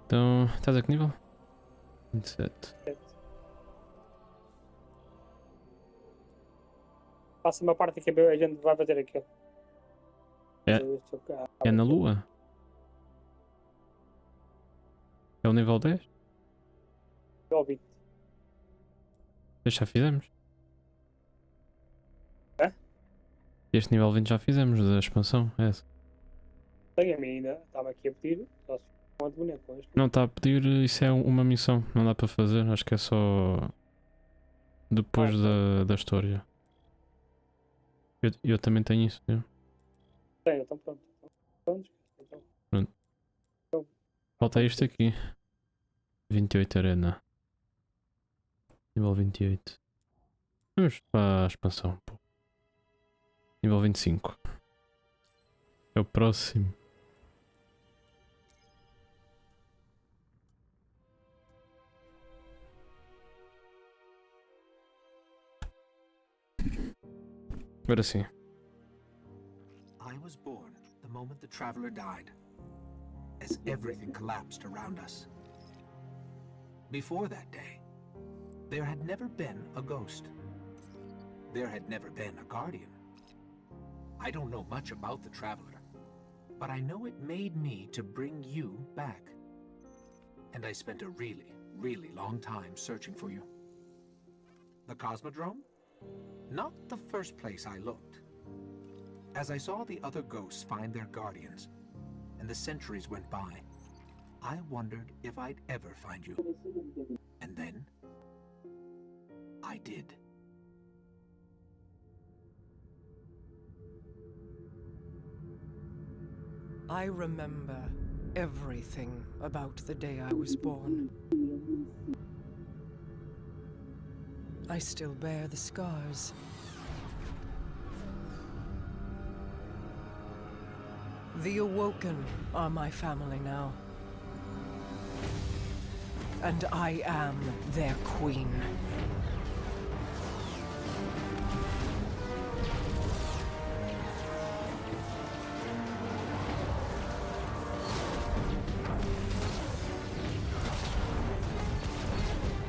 Então, estás a que nível? 27. Próxima parte que a gente vai fazer aqui. É na lua? É o nível 10? Ouvi. Já fizemos. É? Este nível 20 já fizemos da expansão, é essa. Tem a mim ainda. Estava aqui a pedir. Só se for muito bonito com isto. Não, está a pedir, isso é uma missão, não dá para fazer, acho que é só depois da história. Eu também tenho isso, né? Tem, então pronto. Pronto. Falta isto aqui. 28 arena. Nível 28. Vamos para a expansão, pô. Nível 25. É o próximo. Agora sim. I was born the moment the traveler died, as everything collapsed around us. Before that day, there had never been a ghost. There had never been a guardian. I don't know much about the traveler, but I know it made me to bring you back. And I spent a really, really long time searching for you. The Cosmodrome? Not the first place I looked. As I saw the other ghosts find their guardians, and the centuries went by, I wondered if I'd ever find you. And then, I did. I remember everything about the day I was born. I still bear the scars. The Awoken are my family now. And I am their queen.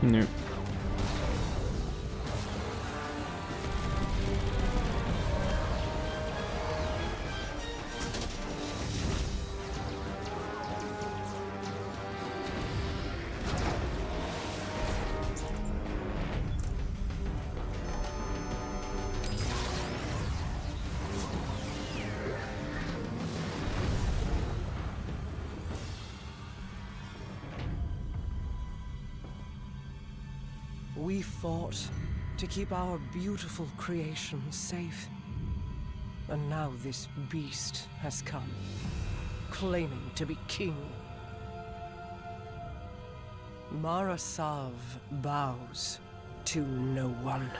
No. We fought to keep our beautiful creations safe. And now this beast has come, claiming to be king. Marasav bows to no one.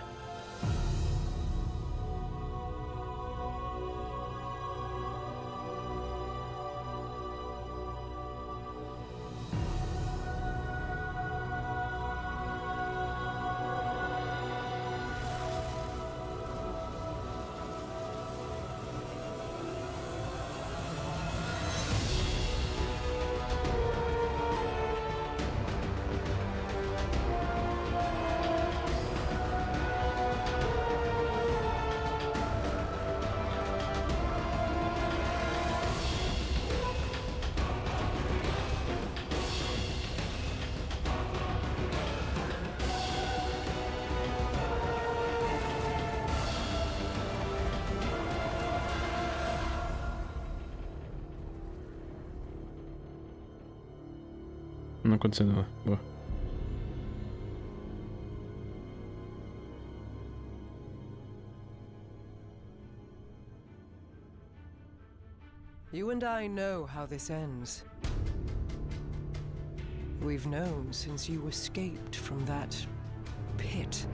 Não aconteceu nada. Boa. You and I know how this ends. We've known since you escaped from that pit.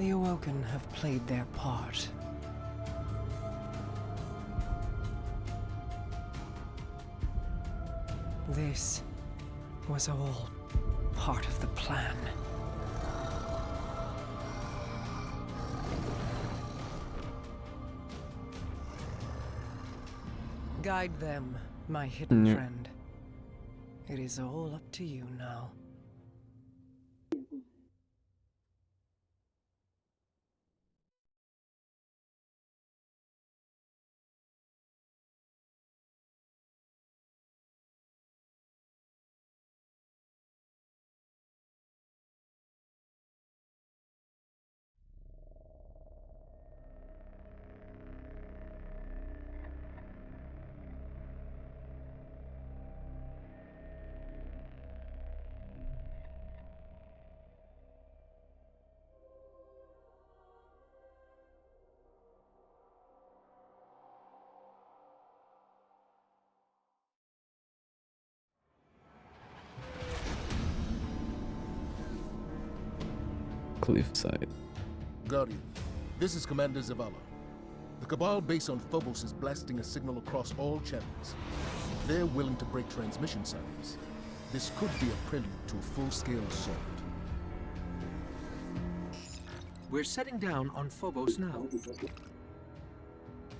The Awoken have played their part. This was all part of the plan. Guide them, my hidden Yeah. friend. It is all up to you now. Cliffside. Guardian, this is Commander Zavala. The Cabal base on Phobos is blasting a signal across all channels. They're willing to break transmission silence. This could be a prelude to a full-scale assault. We're setting down on Phobos now.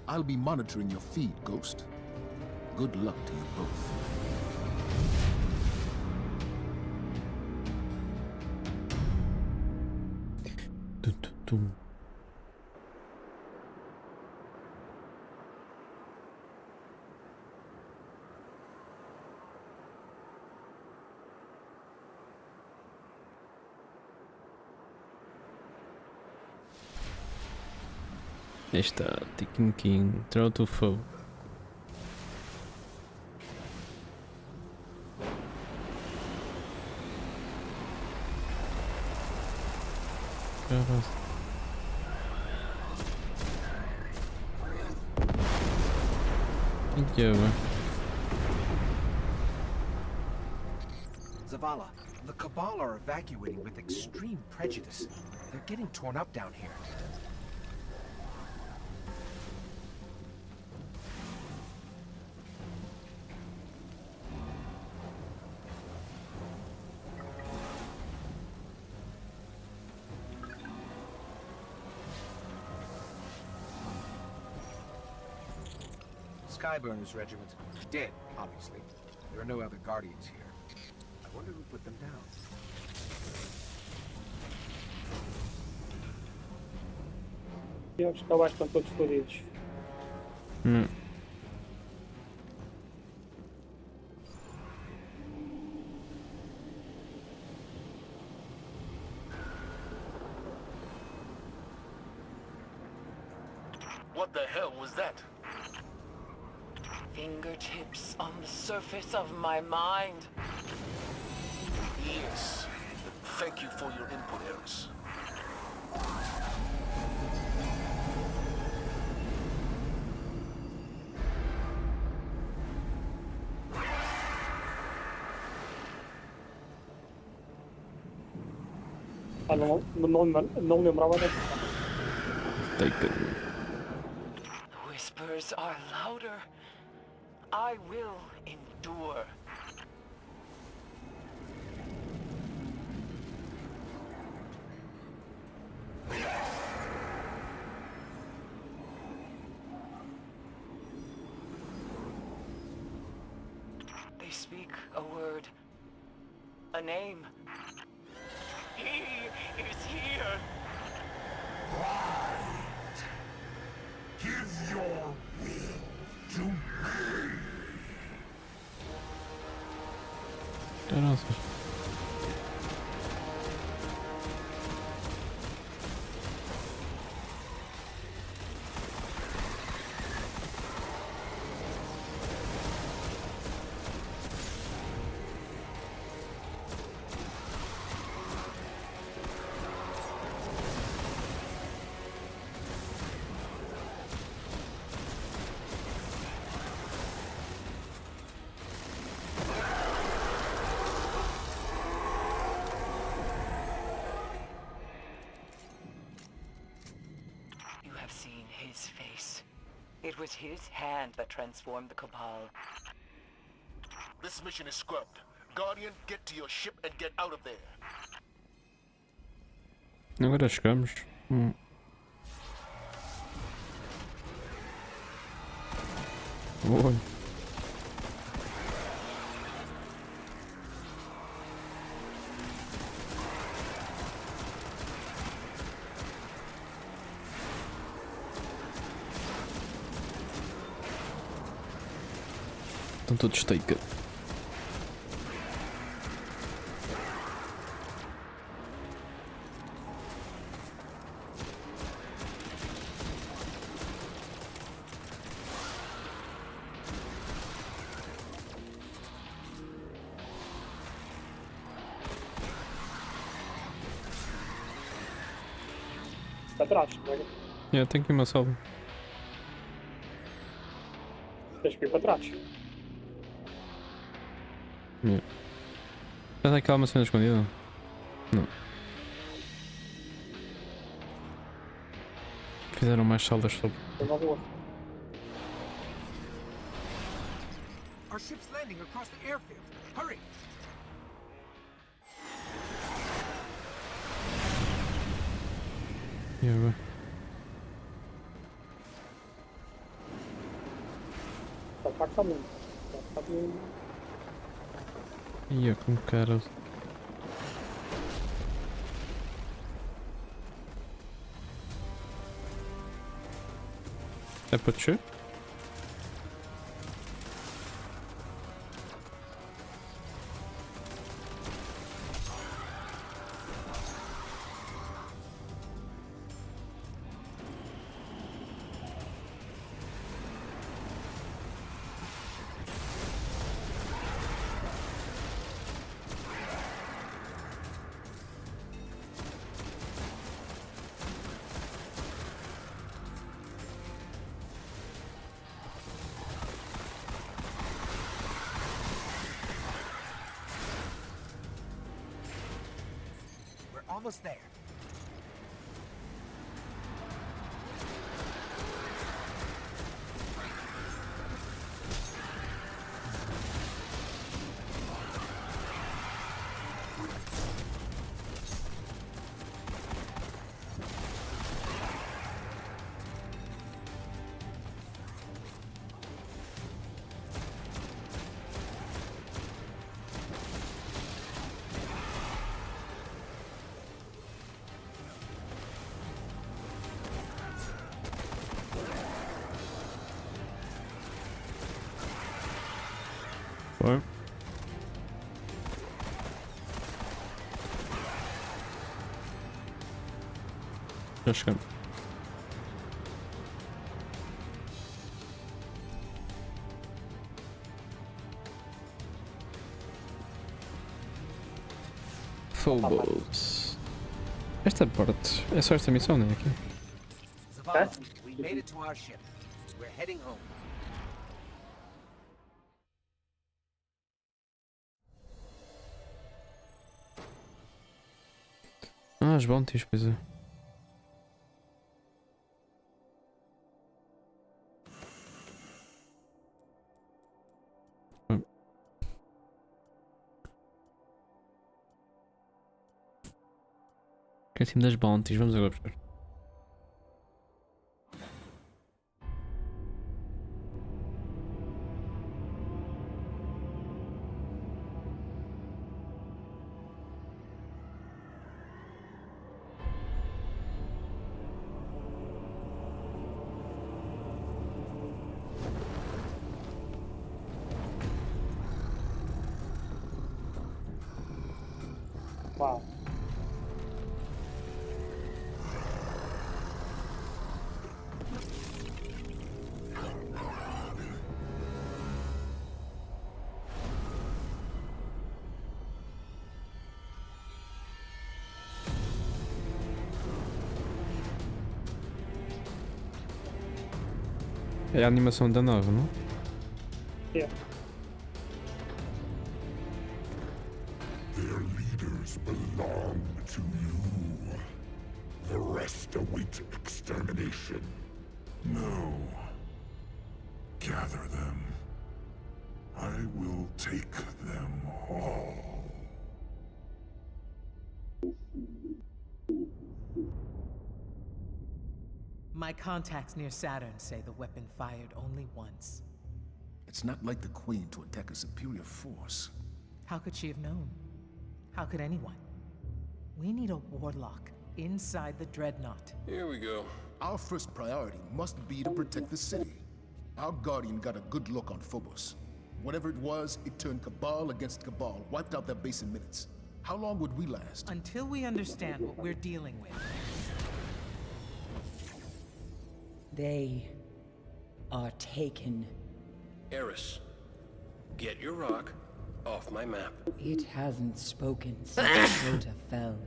I'll be monitoring your feed, Ghost. Good luck to you both. Dun, dun, dun. Aí está, Tiquinquim, throw to foe. Caralho. Que é, ué? Zavala, the Cabal are evacuating with extreme prejudice. They're getting torn up down here. Skyburner's regiment. Dead, obviously. There are no other Guardians here. I wonder who put them down. E os cabais estão todos fodidos. What the hell was that? Fingertips on the surface of my mind. Yes. Thank you for your input, Eris. Ah, não lembrava dessa. Taken. The whispers are louder. I will endure. They speak a word, a name. He is here. Give your will to me. Caralho. his face. It was his hand that transformed the Cabal. This mission is scrubbed. Guardian, get to your ship and get out of there. Agora chegamos. Oi. Estão todos take. Para trás, não é? Yeah, tem aqui uma sala. Tens que ir para trás. Yeah. Já tem aquela uma cena escondida? Não. Fizeram mais salas sobre. Na boa. Our ship's landing across the airfield. Hurry! Yeah, bem. Ataca mesmo. Ataca mesmo. Ia com cara. É para descer? We're almost there. Foi. Já chegamos. Phobos. Esta parte é só esta missão, não é? Aqui. Zavala, we made it to our ship. We're heading home. Ah, as bounties, pois é. Que é time das bounties, vamos agora buscar. Uau. É a animação da nave, não? Yeah. Their leaders belong to you. The rest await extermination. No. Gather them. I will take them all. My contacts near Saturn say the weapon fired only once. It's not like the Queen to attack a superior force. How could she have known? How could anyone? We need a warlock inside the Dreadnought. Here we go. Our first priority must be to protect the city. Our Guardian got a good look on Phobos. Whatever it was, it turned Cabal against Cabal, wiped out their base in minutes. How long would we last? Until we understand what we're dealing with. They are taken. Eris, get your rock off my map. It hasn't spoken since Crota fell.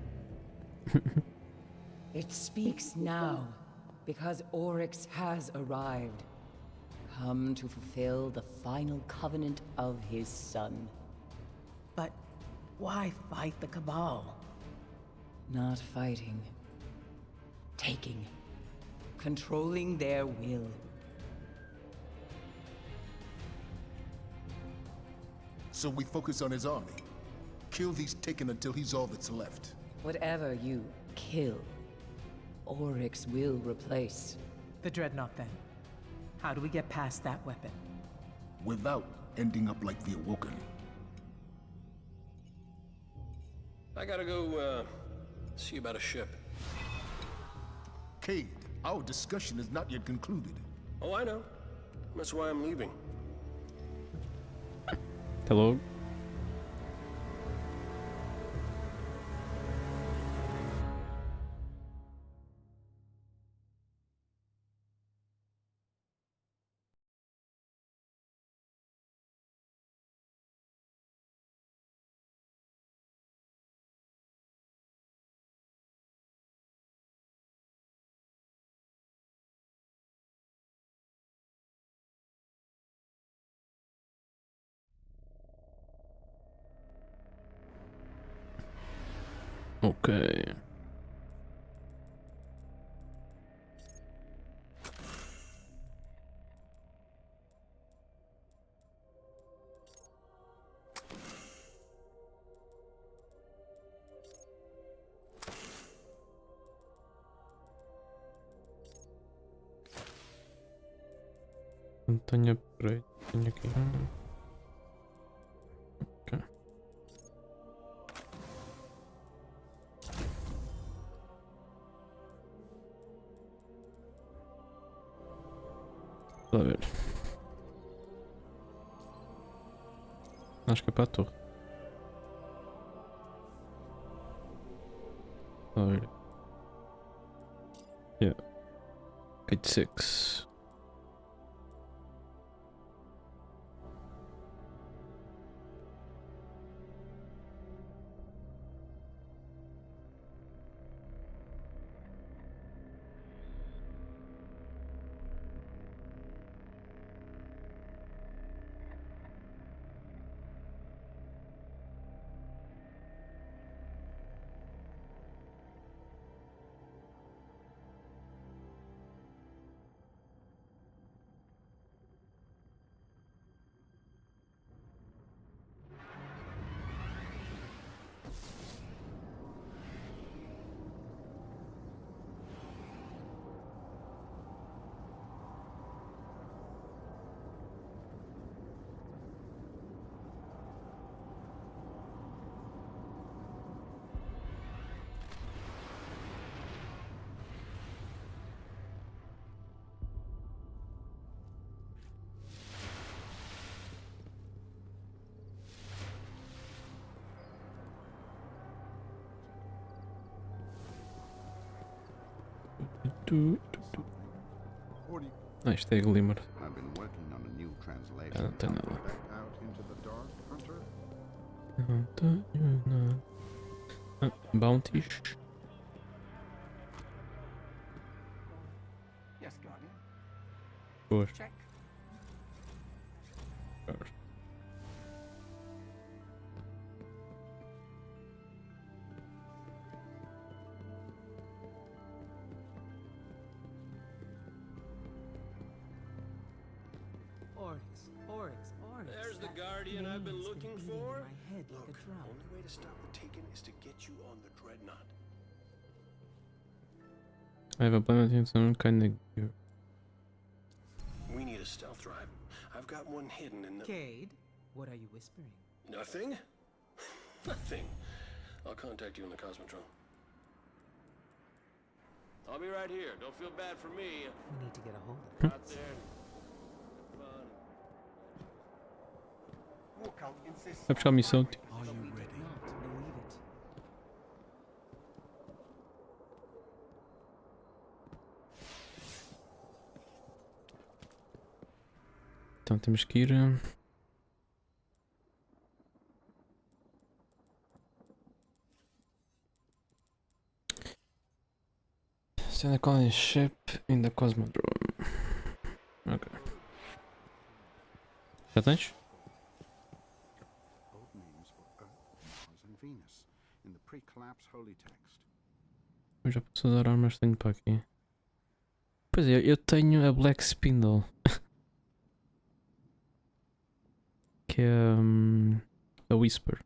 It speaks now, because Oryx has arrived. Come to fulfill the final covenant of his son. But why fight the Cabal? Not fighting. Taking. Controlling their will. So we focus on his army. Kill these Taken until he's all that's left. Whatever you kill, Oryx will replace. The Dreadnought, then. How do we get past that weapon? Without ending up like the Awoken. I gotta go, see about a ship. Cade, our discussion is not yet concluded. Oh, I know. That's why I'm leaving. Hello? Okay. Montanha preta, tenho aqui. Ok. A ver. Acho que é para a torre. A ver. Yeah. 86. Ah, isto é Glimmer. I've been working on a new translation. Ah, não tem nada. Back out into the dark, Hunter. Não tenho nada. Ah, bounties. Yes, Guardian. Boas. Check. Oryx. There's the That Guardian I've been name has looking beating for. in my head like Look, a drum. only way to stop the Taken is to get you on the Dreadnought. I have a plan to some kind of gear. We need a stealth drive. I've got one hidden in the... Cade, what are you whispering? Nothing? Nothing. I'll contact you in the Cosmodrome. I'll be right here. Don't feel bad for me. We need to get a hold of Out there. Fun. Vai buscar a missão. Tipo. Are you ready? Not believe it. Então temos que ir. Send a colony ship in the Cosmodrome. Ok. Já tens? Old names for Earth, Mars, and Venus in the pre-collapse holy text. Eu já posso usar armas que tenho para aqui. Pois é, eu tenho a Black Spindle. Que é a Whisper.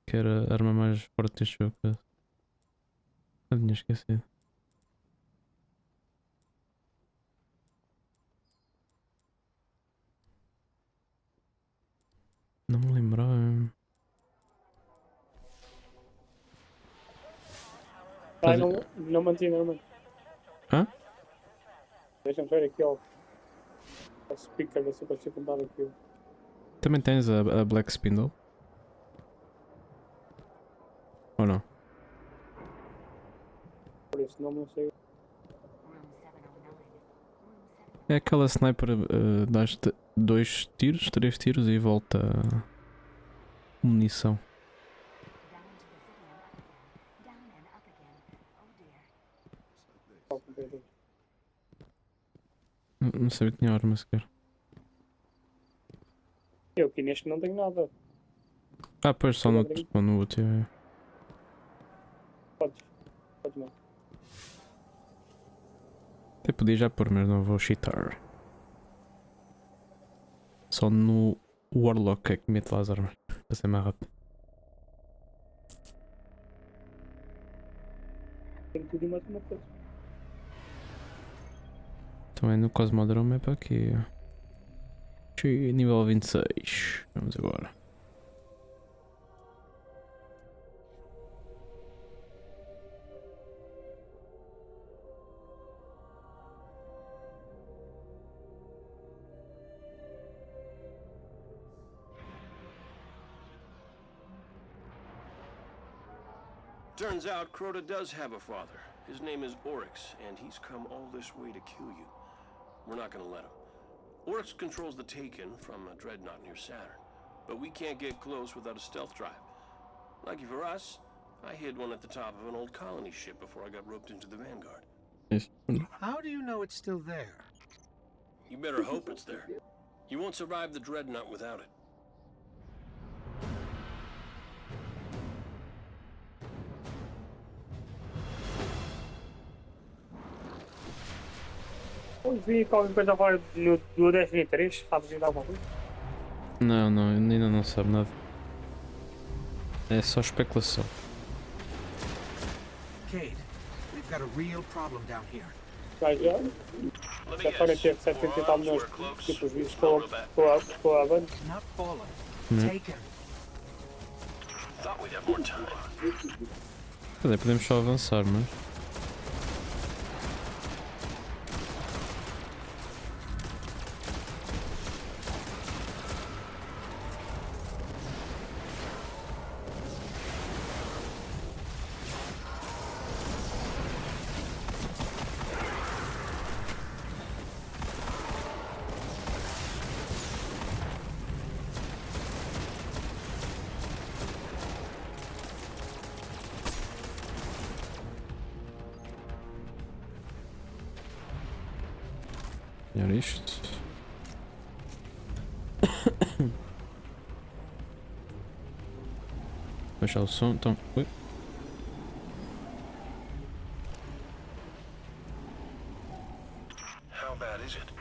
Que era a arma mais forte deste jogo. Eu tinha esquecido. Não me lembrava. Ah, não mantinha, não mantinha. Hã? Deixa-me ver aqui ao speaker, ver se eu consigo comprar aquilo. Também tens a Black Spindle? Ou não? Por isso, não sei. É aquela sniper, dás-te 2 tiros, 3 tiros e volta munição. Não sabia que tinha arma sequer. Eu aqui neste não tenho nada. Ah, pois só no outro. É. Podes não. Até podia já pôr, mas não vou cheatar. Só no Warlock é que meto lá as armas. Para ser mais rápido. Tenho tudo e mais uma coisa. Então é no Cosmodrome, é para aqui. Nível 26. Vamos agora. Turns out Crota does have a father. His name is Oryx, and he's come all this way to kill you. We're not gonna let him. Oryx controls the Taken from a dreadnought near Saturn, but we can't get close without a stealth drive. Lucky for us, I hid one at the top of an old colony ship before I got roped into the Vanguard. Yes. How do you know it's still there? You better hope it's there. You won't survive the dreadnought without it. Eu vi qualquer coisa agora do Destiny 3, sabes ainda alguma coisa? Não, ainda não sabe nada. É só especulação. Cade, we've got a real problem down here. Já podem ter 700 e tal milhões de tipos vistos com a banda. Not fallen, taken. Thought we'd have more time. Quer dizer, podemos só avançar, mas. Melhor isto. Baixar o som, então. Ui. How bad is it?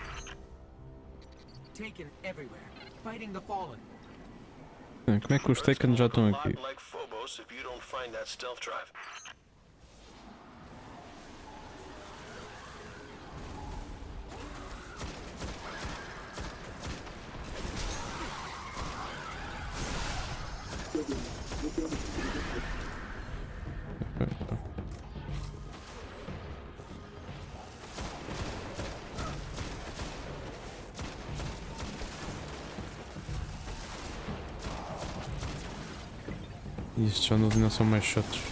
Taken everywhere, fighting the fallen. Como é que os Taken já estão aqui? Like Phobos if you don't find that stealth drive. E estes bundles ainda são mais chatos.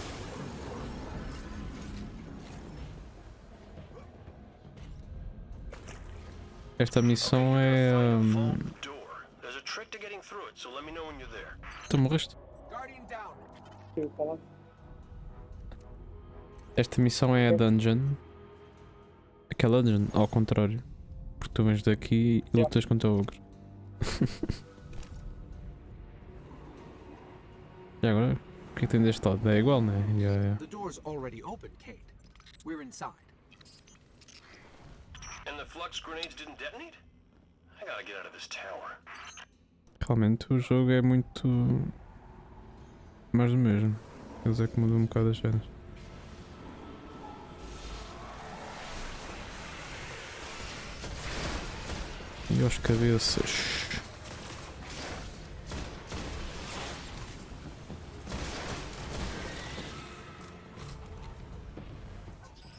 Esta missão é... There's a trick to getting through it, so let me know when you're there. Tu morreste? Guardian down. Sim, tá lá. Esta missão é a dungeon. Aquela dungeon, ao contrário. Porque tu vens daqui e lutas contra o ogro. E agora? O que é que tem deste lado? É igual, né? The door's already open, Cade. We're inside. And the flux grenades didn't detonate? I gotta get out of this tower. Realmente o jogo é muito... mais do mesmo. Eles é que mudam um bocado as cenas. E aos cabeças.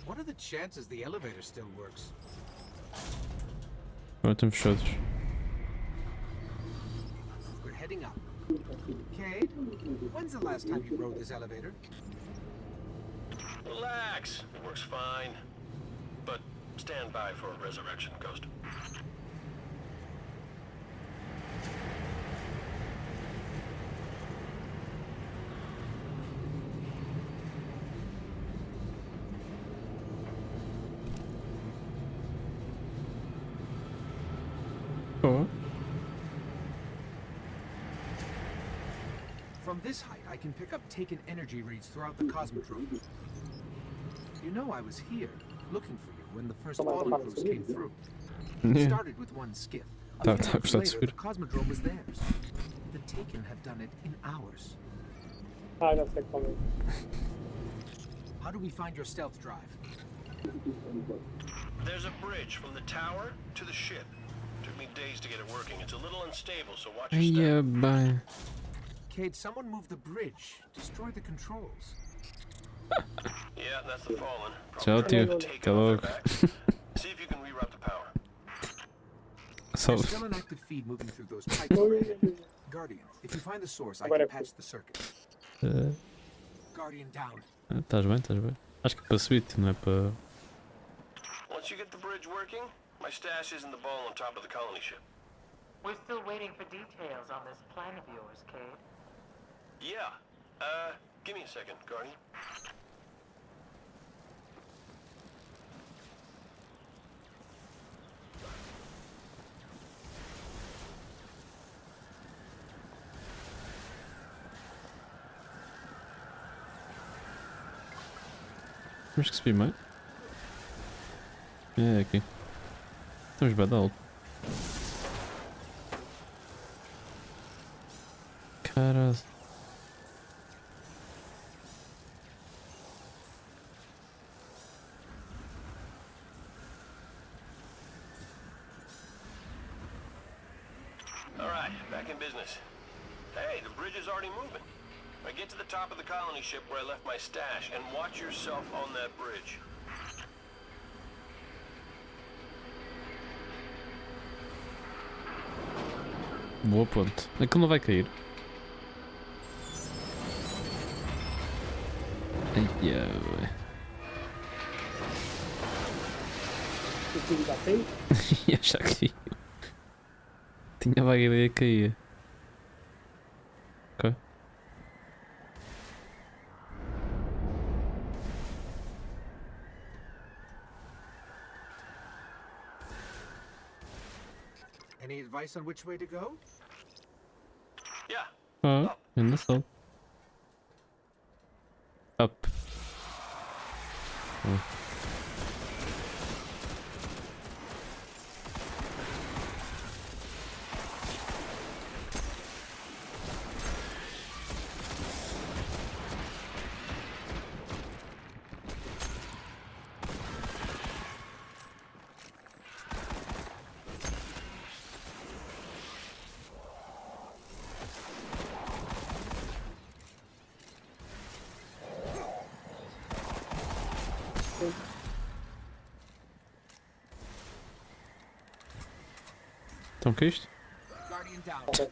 What are the chances the elevator still works? Agora estão fechados. We're heading up. Cade, when's the last time you rode this elevator? Relax, it works fine. But stand by for a resurrection, Ghost. Oh. From this height, I can pick up taken energy reads throughout the Cosmodrome. You know I was here, looking for you when the first auto crews came through. It started with one skiff. A few months later, the Cosmodrome was theirs. The Taken have done it in hours. Ah, já sei como é. How do we find your stealth drive? There's a bridge from the tower to the ship. Took me days to get it working. It's a little unstable, so watch your step. Yeah, bye. Cade, someone moved the bridge. Destroy the controls. Yeah, that's the fallen. Tchau, tio. Até logo. See if you can reroute the power. There's still an active feed moving through those pipes. Guardian, if you find the source, I can patch the circuit. Guardian down. Estás bem, estás bem. Acho que é para subir, não é para... Once you get the bridge working, my stash is in the ball on top of the colony ship. We're still waiting for details on this plan of yours, Cade. Yeah. Give me a second, Guardian. Temos que subir mais? É aqui. Estamos bem alto. Caralho. Alright, back in business. Hey, the bridge is already moving. I get to the top of the colony ship where I left my stash, and watch yourself on that bridge. Boa ponte. Aquilo não vai cair. Ai, O time já fez? ia achar que tinha vaga ideia que caía. Ok. Any advice on which way to go? Yeah. Ah, ainda só. Up. Estão com isto? Guardian down. Ok.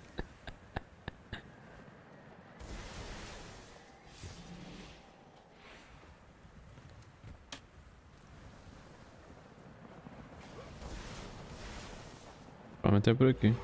Provavelmente é por aqui.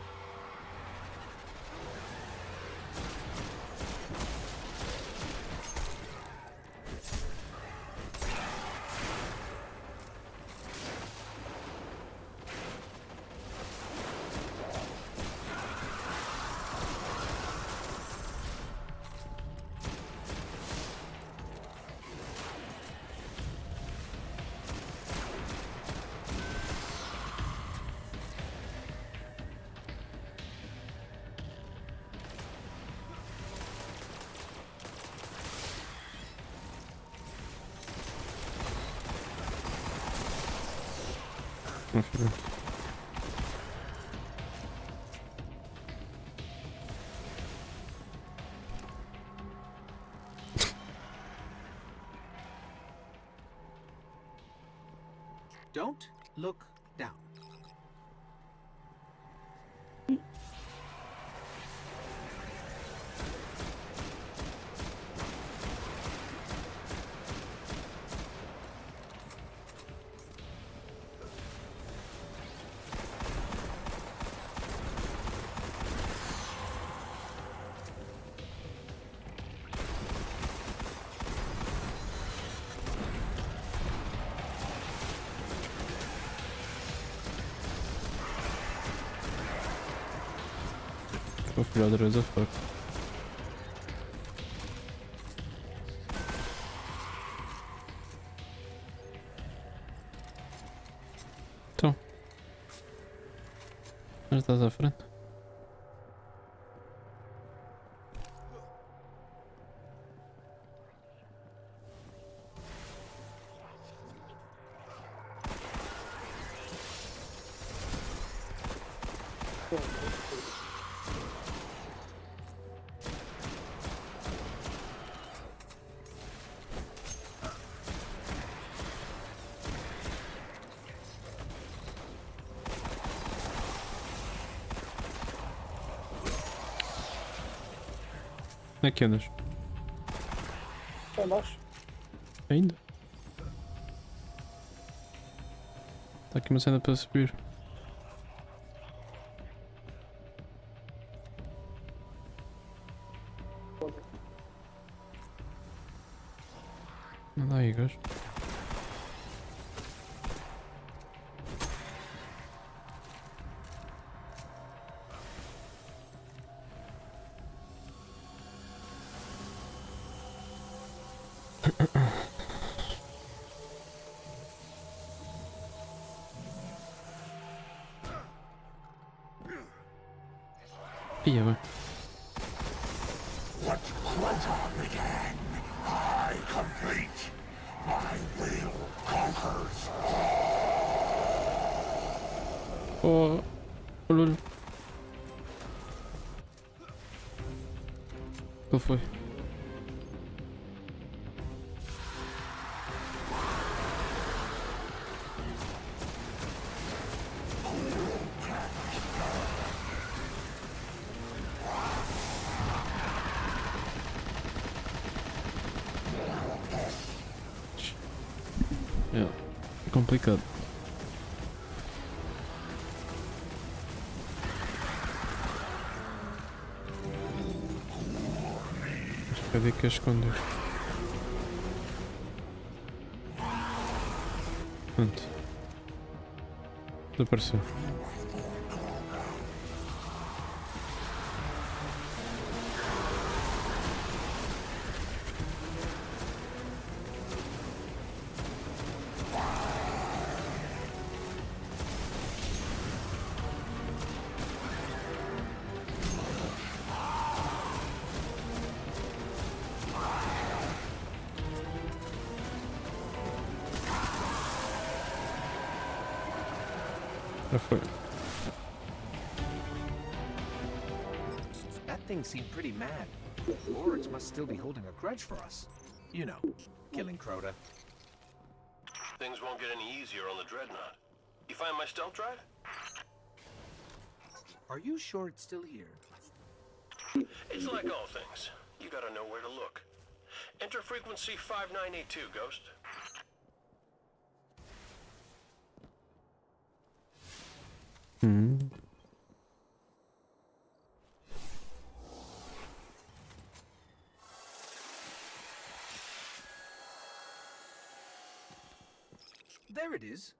Vamos ver. Don't look down. Vou filhar outra vez a faca. Então. Já estás à frente? Onde é que andas? Cá embaixo. Ainda? Está aqui uma cena para subir. Anda aí, gajo. Ia bem. What Crota began, I complete. My will conquers. Oh, olha. Qual foi? É complicado. Mas cadê que a esconder? Pronto. Desapareceu. Já foi. That thing seemed pretty mad. Oryx must still be holding a grudge for us. You know, killing Crota. Things won't get any easier on the Dreadnought. You find my stealth drive? Are you sure it's still here? It's like all things. You gotta know where to look. Enter frequency 5982, Ghost. Hmm. There it is.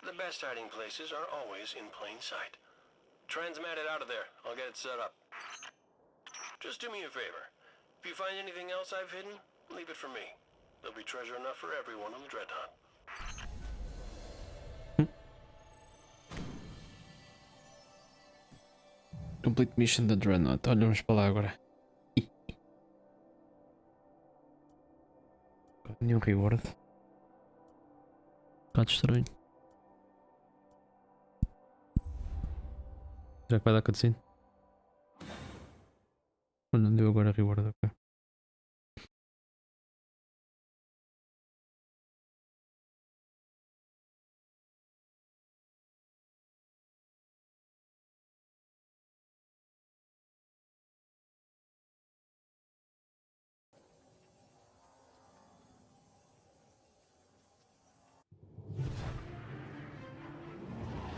The best hiding places are always in plain sight. Transmat it out of there. I'll get it set up. Just do me a favor. If you find anything else I've hidden, leave it for me. There'll be treasure enough for everyone on the Dread Hunt. Complete mission da Dreadnought. Olha, vamos para lá agora. Nenhum reward. Bocado estranho. Já que vai dar cutscene? Olha, não deu agora reward, ok.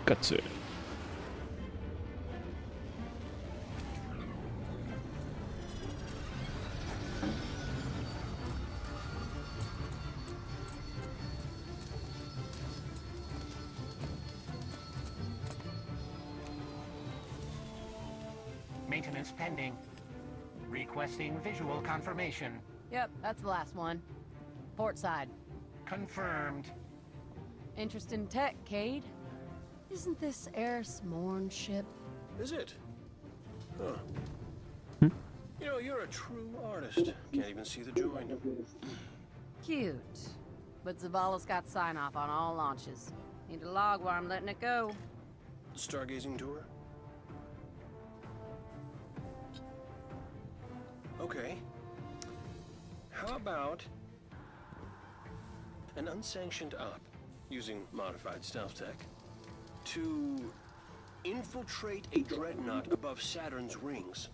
Cutscene. Maintenance pending. Requesting visual confirmation. Yep, that's the last one. Port side. Confirmed. Interest in tech, Cade? Isn't this Eris Morn ship? Is it? Huh. You know, you're a true artist. Can't even see the join. Cute. But Zavala's got sign-off on all launches. Need a log while I'm letting it go. Stargazing tour? Okay. How about an unsanctioned op using modified stealth tech to infiltrate a dreadnought above Saturn's rings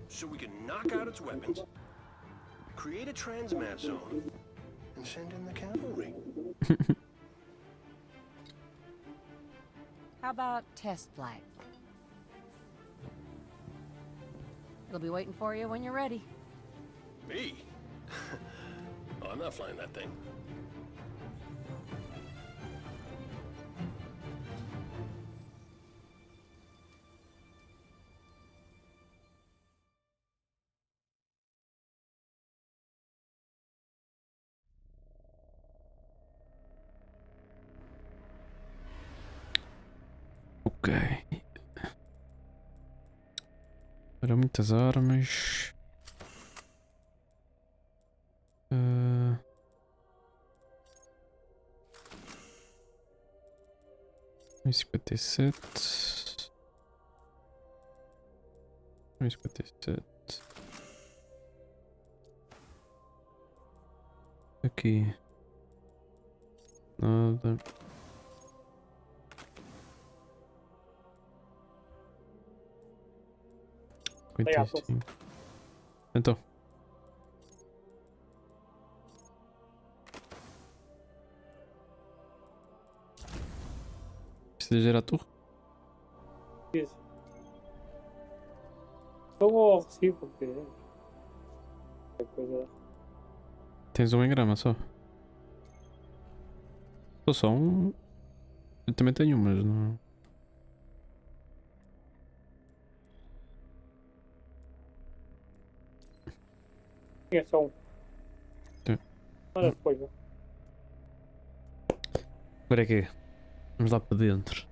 so we can knock out its weapons, create a transmat zone, and send in the cavalry? How about test flight? It'll be waiting for you when you're ready. Me? Oh, I'm not flying that thing. Ok. Para muitas armas. 57. 57. Aqui. Nada. Então. Precisa gerar a torre? Isso. Eu vou receber porque é coisa. Tens um engrama só. Sou só um. Eu também tenho, mas não. É só um. Sim. Olha depois, né? Agora é que é? Vamos lá para dentro.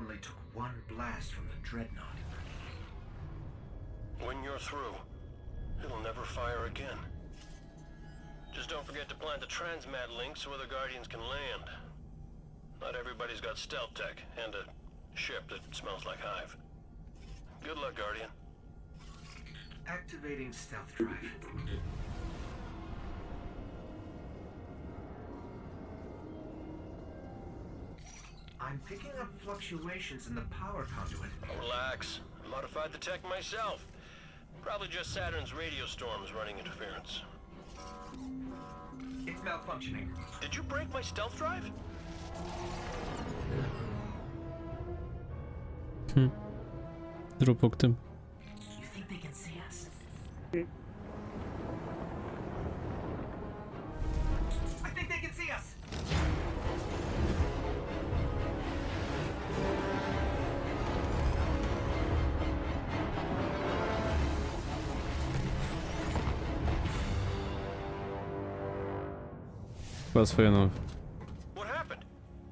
only took one blast from the dreadnought. When you're through, it'll never fire again. Just don't forget to plant the transmat link so other Guardians can land. Not everybody's got stealth tech and a ship that smells like hive. Good luck, Guardian. Activating stealth drive. I'm picking up fluctuations in the power conduit. Relax. I modified the tech myself. Probably just Saturn's radio storms running interference. It's malfunctioning. Did you break my stealth drive? Durou pouco tempo. You think they can see us? I think they can see us! Quase foi a 9. What happened?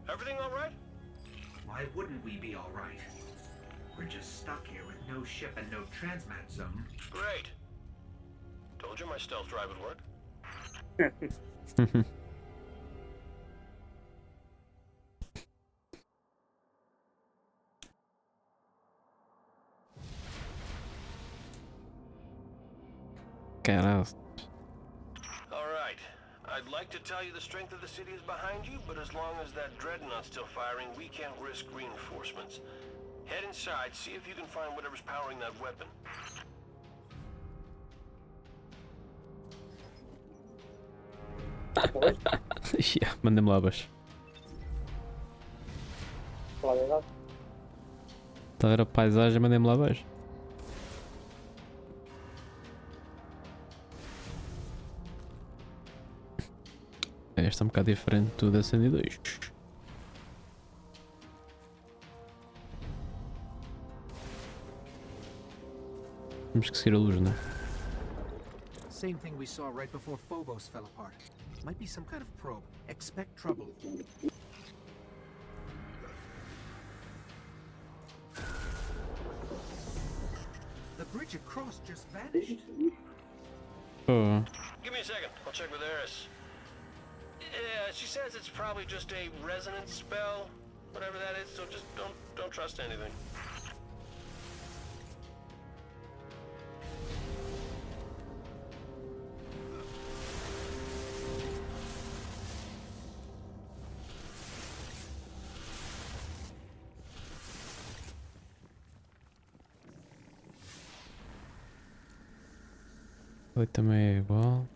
Everything all right? Why wouldn't we be all right? We're just stuck here with no ship and no transmat zone. Great. Told you my stealth drive would work. Caralho. Alright. I'd like to tell you the strength of the city is behind you, but as long as that dreadnought's still firing, we can't risk reinforcements. Head inside, see if you can find whatever's powering that weapon. Yeah, mandei-me lá abaixo. Está a ver a paisagem, mandei-me lá abaixo. Esta é um bocado diferente do da 102. Temos que seguir a luz, não é? Same thing we saw right before Phobos fell apart. Might be some kind of probe. Expect trouble. The bridge across just vanished. Oh. Give me a second. I'll check with Eris. Yeah, she says it's probably just a resonance spell, whatever that is, so just don't trust anything. Ali também é igual.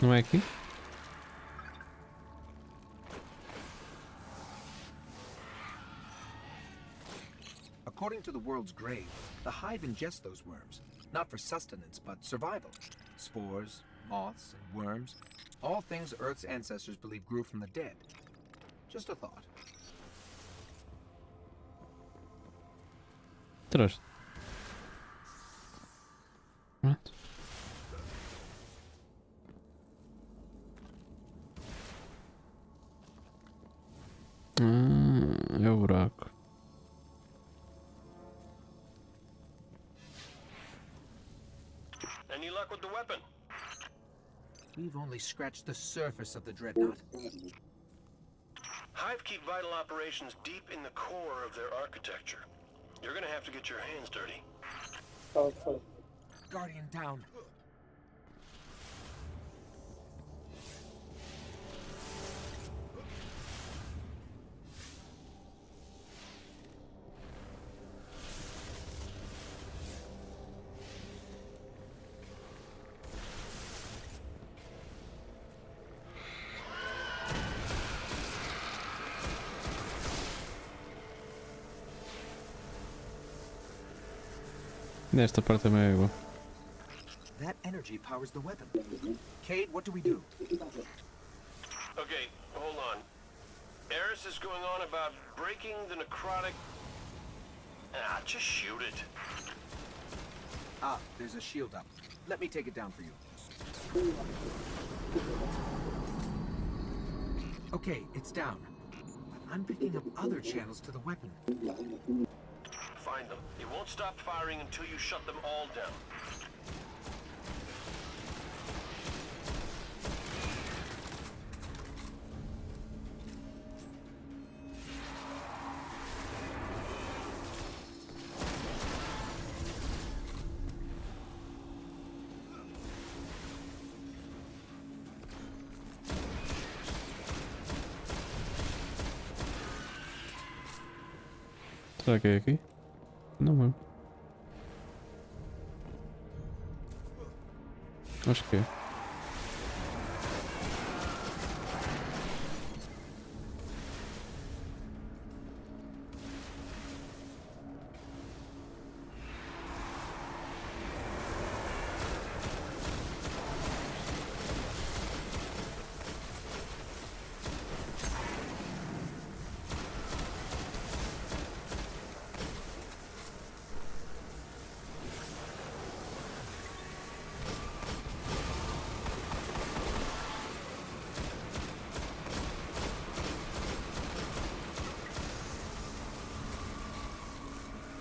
Não é aqui? According to the world's grave, the hive ingests those worms, not for sustenance, but survival. Spores, moths, and worms, all things Earth's ancestors believe grew from the dead. Just a thought. Trouxe. Pronto. É o buraco. Any luck with the weapon? We've only scratched the surface of the dreadnought. Hive keep vital operations deep in the core of their architecture. You're gonna have to get your hands dirty. Guardian down. Nesta parte também é igual. That energy powers the weapon. Cade, what do we do? Okay, hold on. Eris is going on about breaking the necrotic... Ah, just shoot it. Ah, there's a shield up. Let me take it down for you. Okay, it's down. But I'm picking up other channels to the weapon. Find them. They won't stop firing until you shut them all down. Será que é aqui? Não é. Acho que é.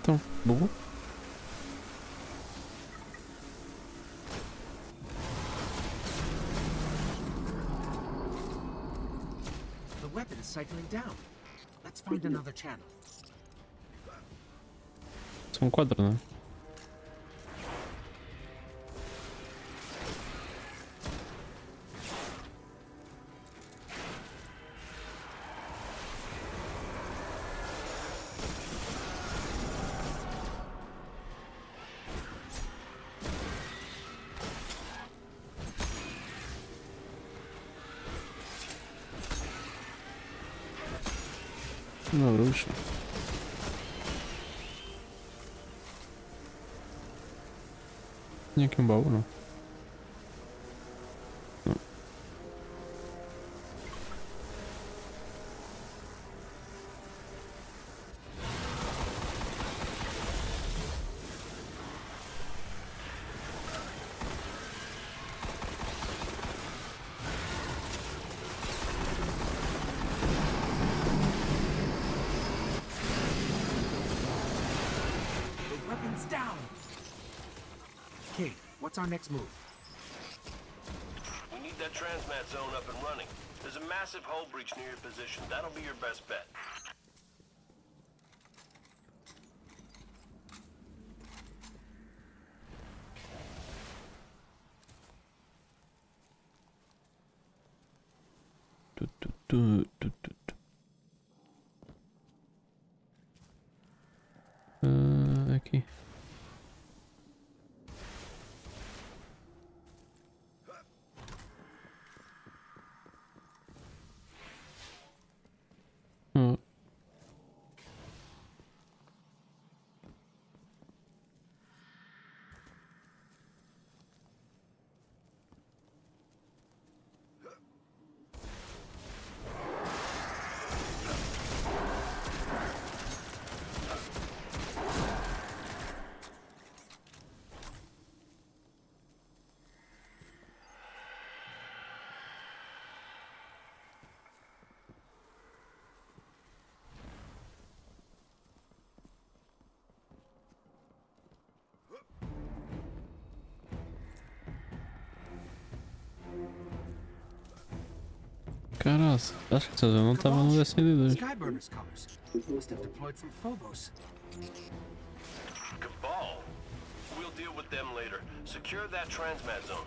Então, boa. The weapon is cycling down. Let's find another channel. São 4, não é? Uma bruxa. Tinha aqui um baú, não? Não. The weapon's down! Okay, what's our next move? We need that transmat zone up and running. There's a massive hull breach near your position. That'll be your best bet. Aqui. Oh. Caralho, acho que eu não estava no SN2. Skyburner's colors. Must have deployed from Phobos. Cabal? We'll deal with them later. Secure that transmat zone.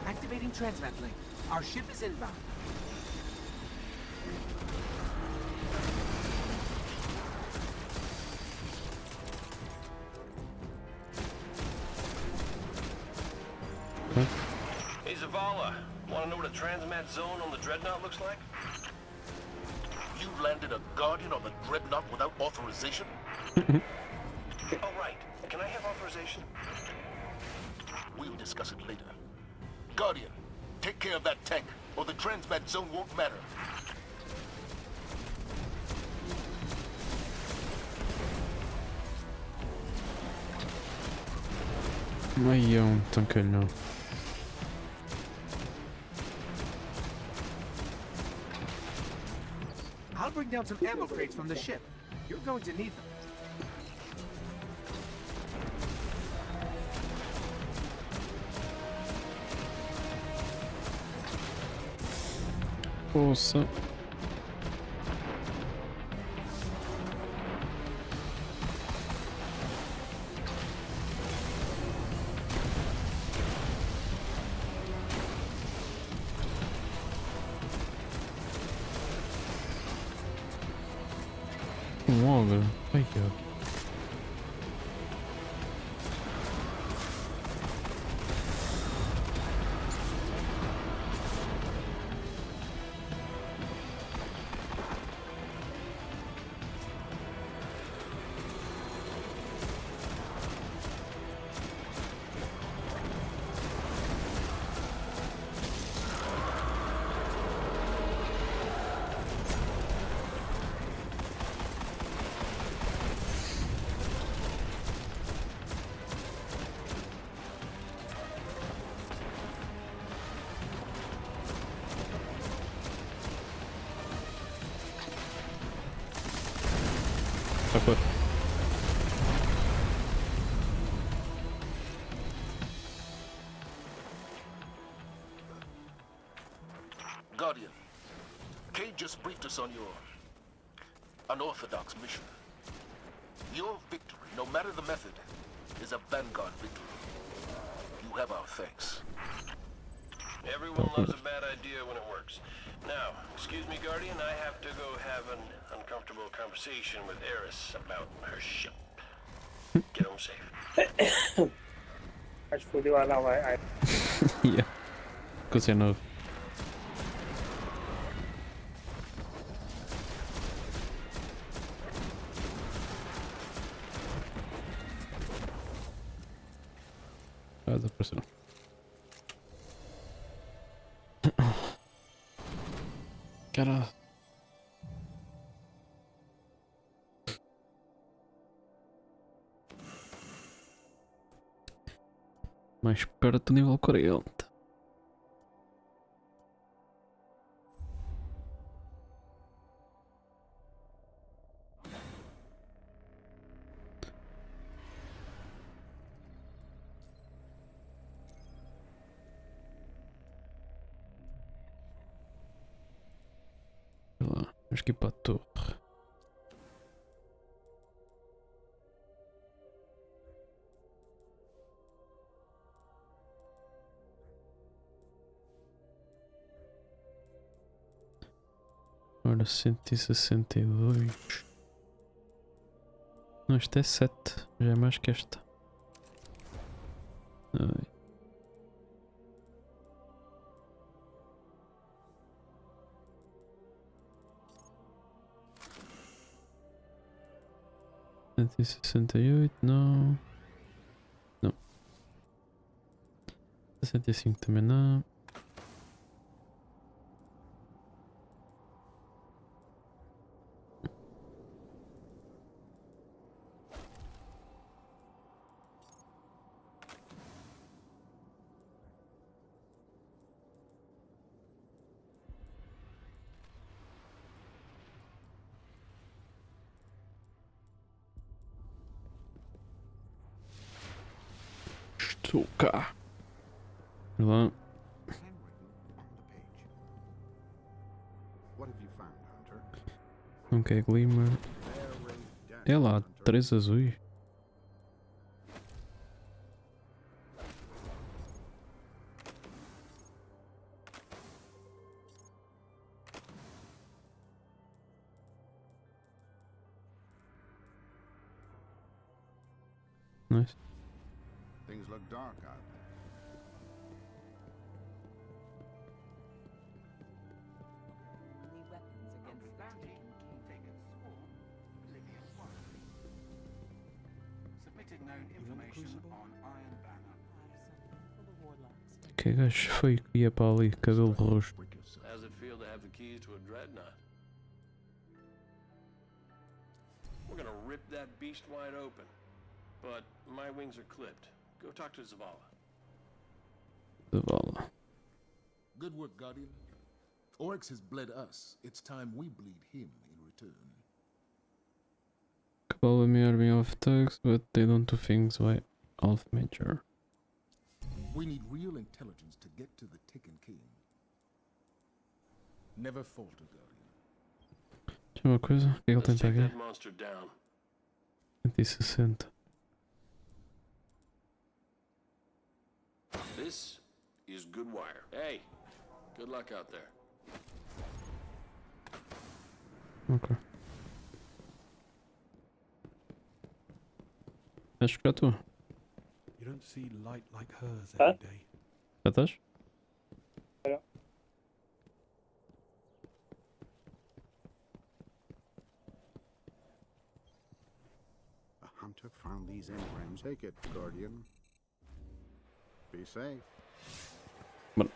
Activating transmat link. Our ship is inbound. Hey Zavala, wanna know what a transmat zone on the Dreadnought looks like? You've landed a Guardian on the Dreadnought without authorization? Oh, right. Can I have authorization? We'll discuss it later. Guardian, take care of that tank, or the transmat zone won't matter. Ai, é um tancalhão. I'll bring down some ammo crates from the ship. You're going to need them. Poça. Ogre. Ai, ó. Já foi. Guardian, Cade just briefed us on your unorthodox mission. Your victory, no matter the method, is a Vanguard victory. You have our thanks. Everyone loves a bad idea when it works. Now, excuse me, Guardian, I have to go have an uncomfortable conversation with Eris about her ship. Get home safe. Acho que fodeu. Ah, não, vai. Yeah. Coisa nova. Ah, desapareceu. Caralho. Mais perto do nível 40. Sei lá, acho que ir para a torre. Ora, 162. Não, isto é 7. Já é mais que esta. Ai. Cento e 68, não. Não. 65 também não. Estou cá. Olha lá. Não quer glimmer. É lá, 3 azuis. Nice. Things look dark out there. unknown information on Iron Banner. Que gajo feio que ia para ali, cabelo roxo. How's it feel to have the keys to a dreadnought? We're gonna rip that beast wide open. But my wings are clipped. Go talk to Zavala. Zavala. Good work, Guardian. Oryx has bled us. It's time we bleed him in return. Cabal and me are being off tags, but they don't do things by half major. We need real intelligence to get to the Taken King. Never falter, Guardian. Tinha uma coisa, o que é que ele tem Let's para take aqui? that monster down. 160. This is good wire. Hey, good luck out there. Ok. Acho que já estou. You don't see light like hers Huh? every day. Já estás? Yeah. A hunter found these engrams. Take it, Guardian. Be safe. Bora.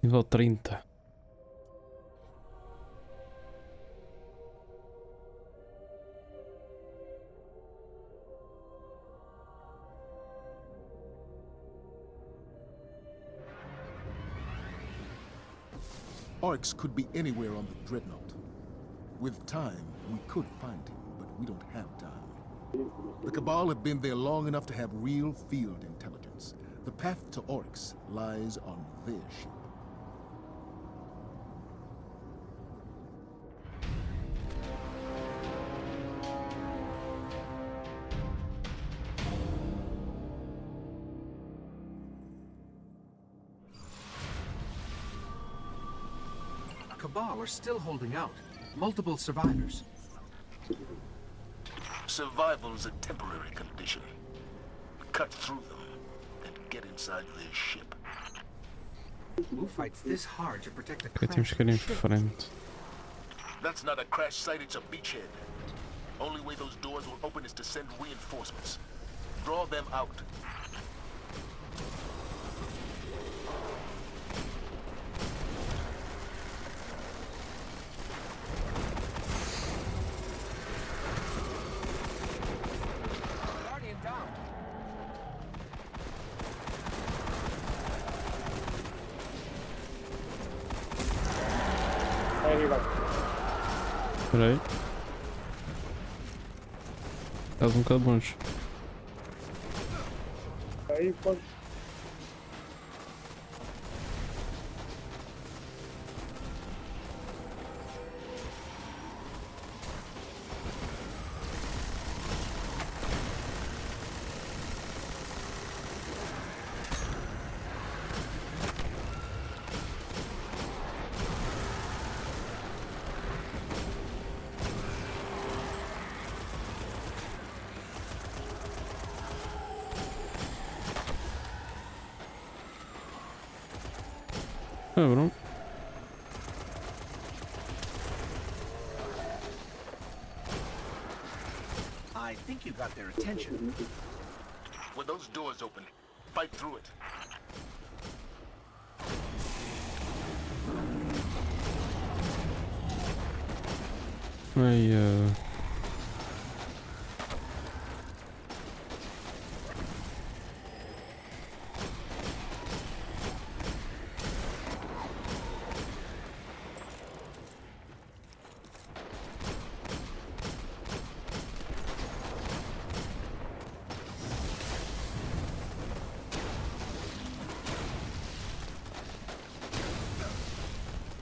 Nível 30. Oryx could be anywhere on the Dreadnought. With time, we could find him, but we don't have time. The Cabal have been there long enough to have real field intelligence. The path to Oryx lies on their ship. Cabal are still holding out. Multiple survivors. Survival's a temporary condition. Cut through them and get inside their ship. Who fights this hard to protect a Ok, temos que ir em frente. That's not a crash site, it's a beachhead. Only way those doors will open is to send reinforcements. Draw them out. Guardian down. Aí vai. Espera aí. Estás um bocado longe. Aí pode. Cabrão. I think you got their attention. When those doors open, fight through it. Ai,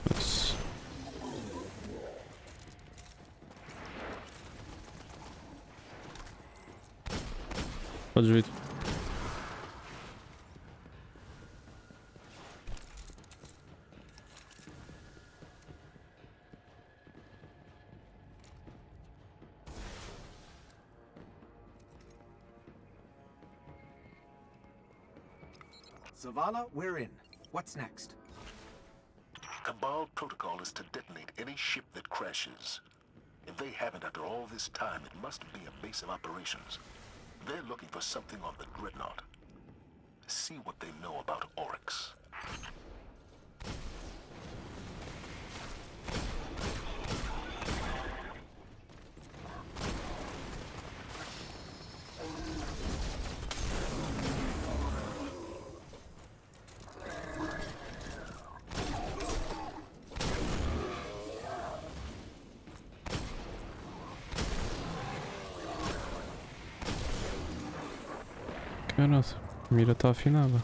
Nossa. Podes vir. Zavala, we're in. What's next? Cabal protocol is to detonate any ship that crashes. If they haven't after all this time, it must be a base of operations. They're looking for something on the Dreadnought. See what they know about Oryx. Nossa, a mira tá afinada.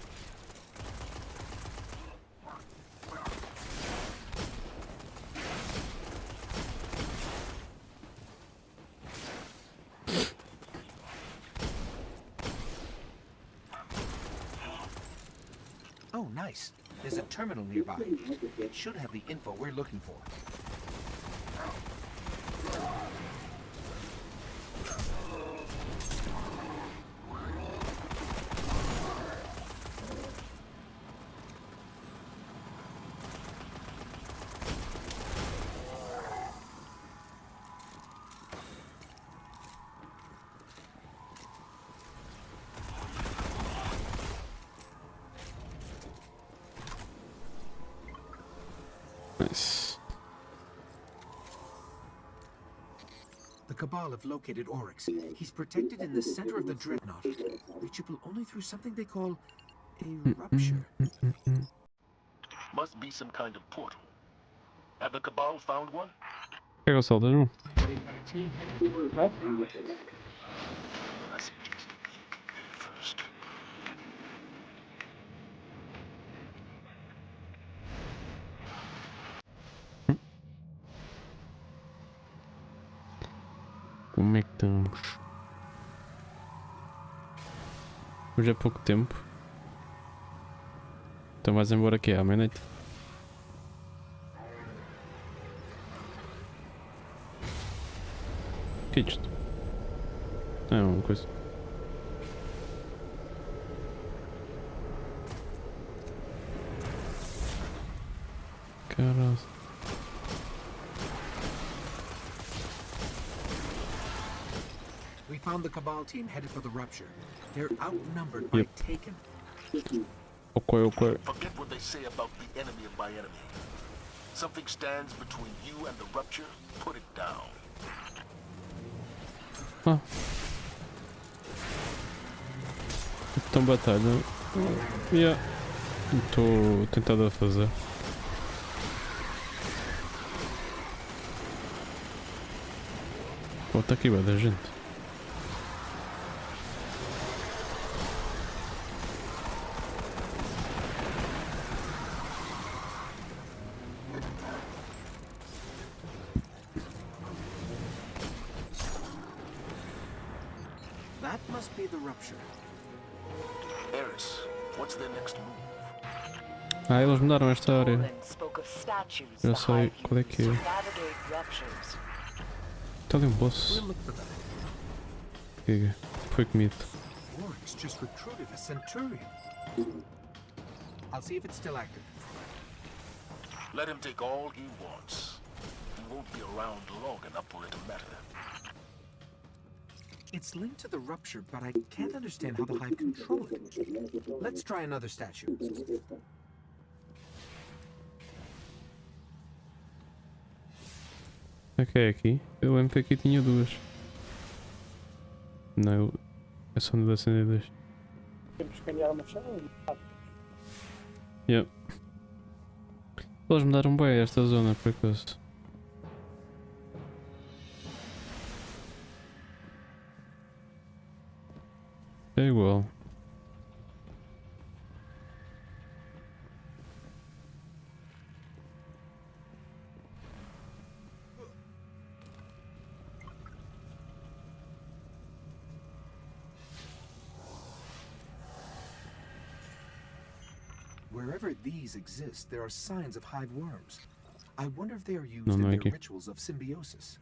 Oh, nice. There's a terminal nearby. It should have the info we're looking for. Nice. The Cabal have located Oryx. He's protected in the center of the Dreadnought, reachable only through something they call a rupture. Must be some kind of portal. Have the Cabal found one? Pega o salto, João. That's first. Como é que estamos? Hoje é pouco tempo. Então vais embora aqui à meia-noite. O que é isto? É uma coisa. Caralho. We found the Cabal team headed for the rupture. They're outnumbered by Taken. Okay. Forget what they say about the enemy of my enemy. Something stands between you and the rupture, put it down. Ah. Então batalha. Yeah. Estou tentado a fazer. Pô, tá aqui vai da gente. That must be the rupture. Eris, what's their next move? Ah, eles mudaram esta área. Poland spoke of statues Eu the sei Hive qual é que used é. to navigate ruptures. Está ali um boss. We'll look for them. Que foi comido. Oryx just recruited a Centurion. I'll see if it's still active. Let him take all he wants. He won't be around long enough for it to matter. It's linked to the rupture, but I can't understand how the Hive control it. Let's try another statue. Ok, aqui. Eu lembro que aqui tinha duas. Não, é só no da acender dois. Temos que ganhar uma chave. Yep. Eles mudaram bem esta zona por acaso. É igual. Wherever these exist, there are signs of hive worms. I wonder if they are used No, in their aqui. rituals of symbiosis.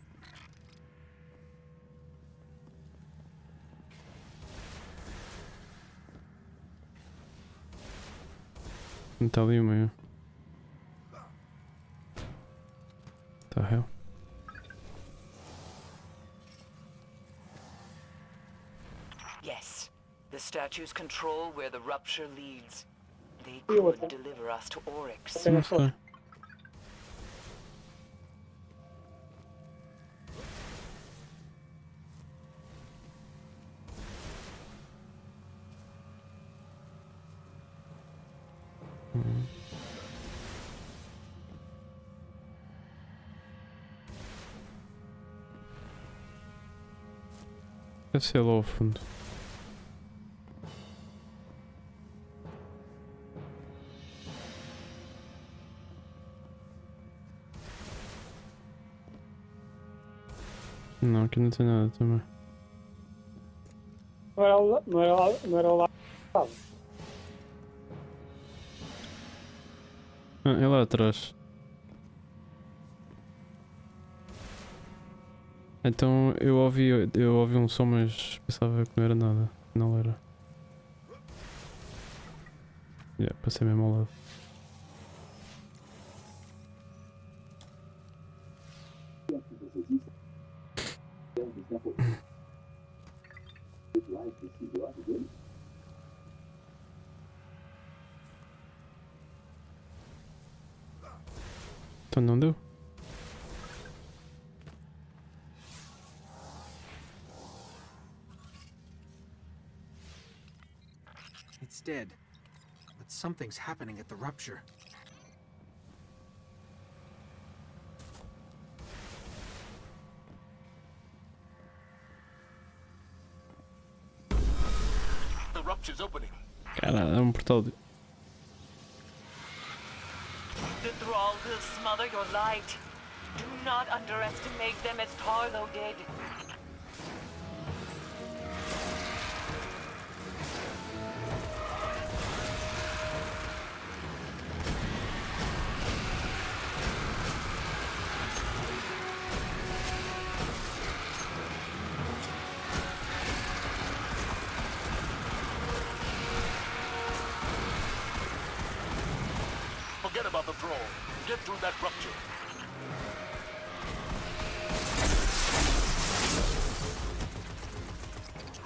Não está ali o meio. The hell? Yes, the statues control where the rupture leads. They E could outra? deliver us to Oryx. Tem as sei. Deve ser lá ao fundo. Não, aqui não tem nada também. Não era lá. Ah, é lá atrás. Então eu ouvi um som, mas pensava que não era nada. Não era. Passei mesmo ao lado. Então não deu? It's dead. But something's happening at the rupture. The rupture's opening. Caralho, é um portal de... The thrall will smother your light. Do not underestimate them as Carlo did. Forget about the thrall. Get through that rupture.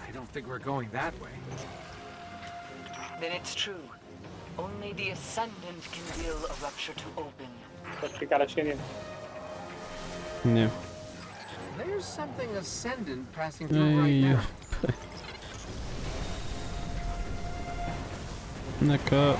I don't think we're going that way. Then it's true. Only the Ascendant can will a rupture to open. Vou ficar a chinha. Yeah. There's something ascendant passing through right now. Na cá.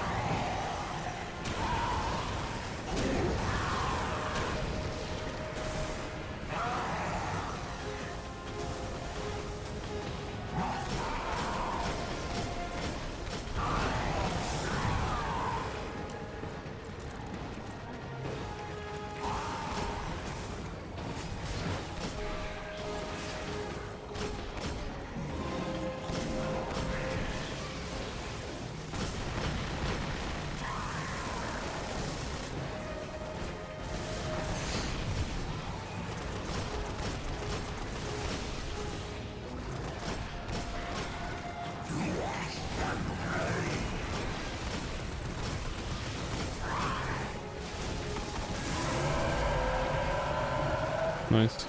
Nice.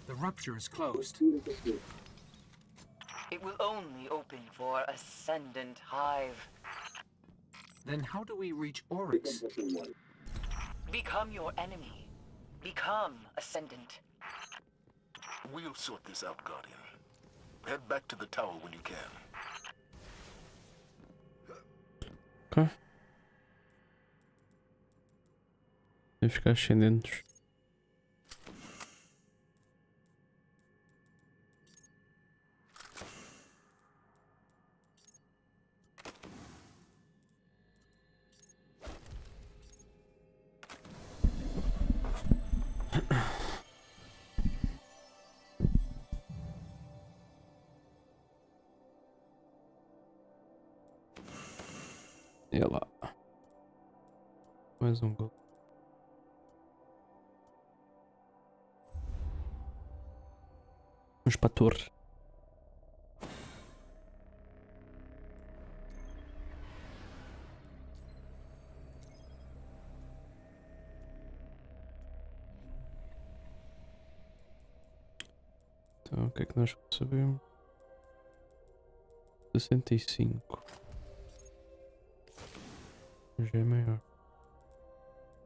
The rupture is closed. It will only open for Ascendant Hive. Then how do we reach Oryx? Become your enemy. Become Ascendant. We'll sort this out, Guardian. Head back to the tower when you can. Ok. Vai ficar ascendentes. E lá. Mais um gol. Vamos para a torre. Então, o que é que nós sabemos? 65. Já é maior.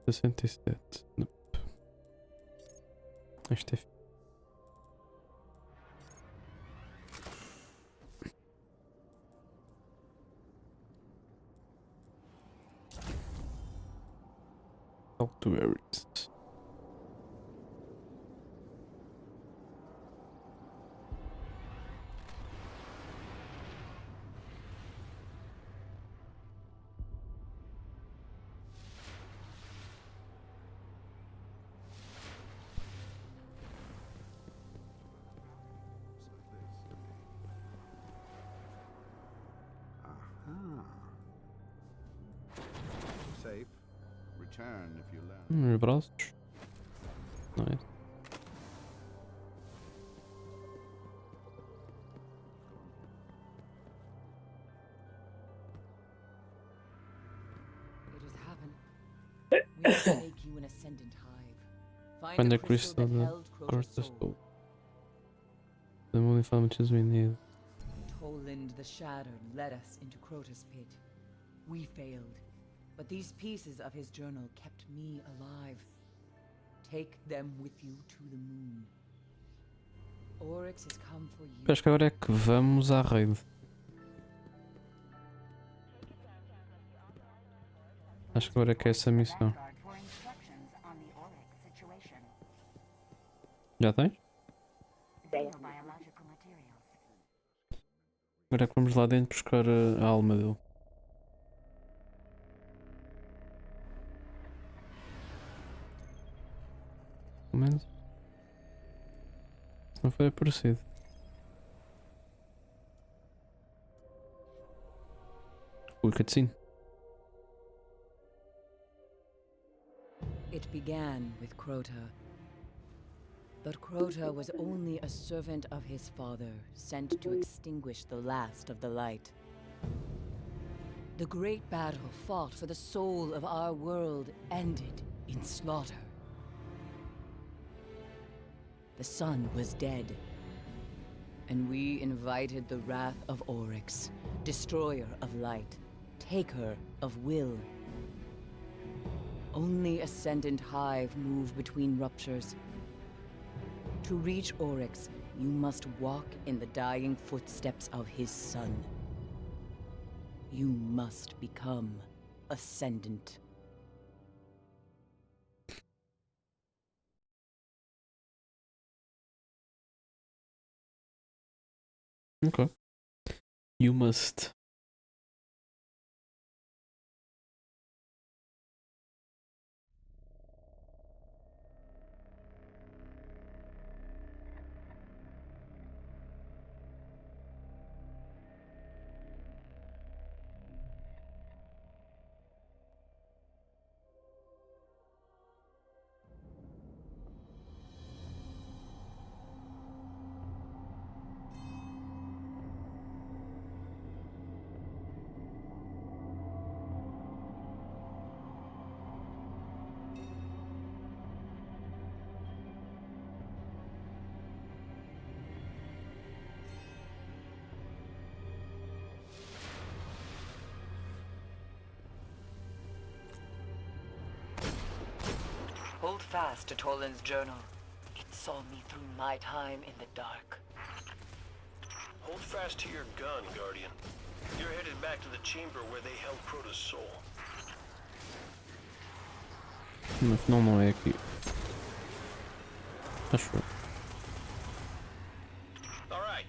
67. Nope. Este é. Altuaries. Aha. Safe. Return if you learn. Meus braços. Nice. It has happened. We must make you an ascendant hive. Find a the crystal that that held guards Crota's the soul. soul. The only fountains we need. Toland the Shattered led us into Crota's pit. We failed, but these pieces of his journal kept me alive. Take them with you to the moon. Oryx has come for you. Acho que agora é que vamos à raid. Acho que agora é que é essa missão. Já tens? Agora é que vamos lá dentro buscar a alma dele. Pelo menos. Se não for é parecido. Ui, cutscene. It began with Crota. But Crota was only a servant of his father, sent to extinguish the last of the light. The great battle fought for the soul of our world ended in slaughter. The sun was dead, and we invited the wrath of Oryx, destroyer of light, taker of will. Only Ascendant Hive move between ruptures. To reach Oryx, you must walk in the dying footsteps of his son. You must become Ascendant. Okay. You must. Hold fast to Toland's journal. It saw me through my time in the dark. Hold fast to your gun, Guardian. You're headed back to the chamber where they held Crota's soul. No final não é aqui. Acho eu. Alright,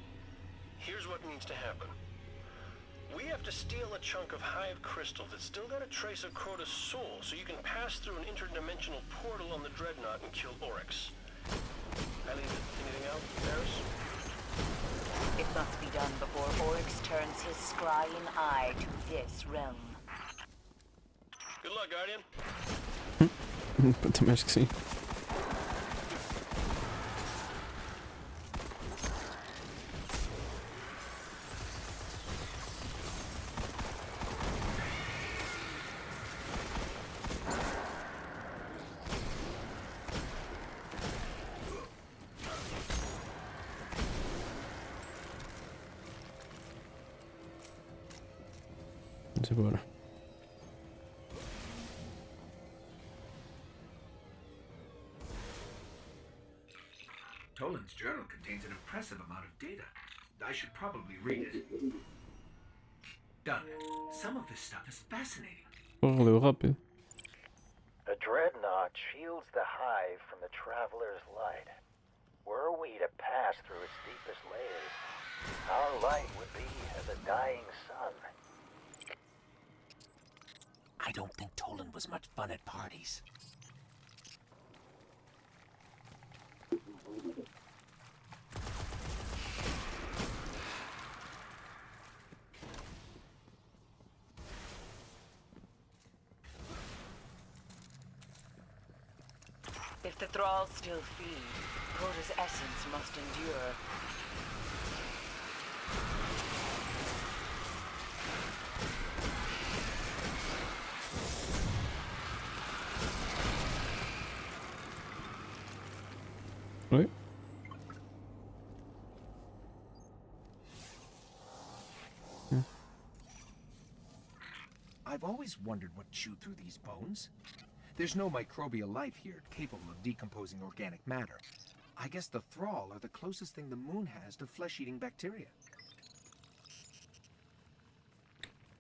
here's what needs to happen. We have to steal a chunk of Hive crystal that's still got a trace of Crota's soul, so you can pass through an interdimensional portal on the Dreadnought and kill Oryx. Anything else, Paris? It must be done before Oryx turns his scrying eye to this realm. Good luck, Guardian. Também acho que sim. Vamos embora. Toland's journal contains an impressive amount of data. I should probably read it. Done. Some of this stuff is fascinating. Porra, leu rápido. A dreadnought shields the hive from the traveler's light. Were we to pass through its deepest layers, our light would be as a dying sun. I don't think Toland was much fun at parties. If the thralls still feed, Crota's essence must endure. Oi? I've always wondered what chewed through these bones. There's no microbial life here capable of decomposing organic matter. I guess the thrall are the closest thing the moon has to flesh-eating bacteria.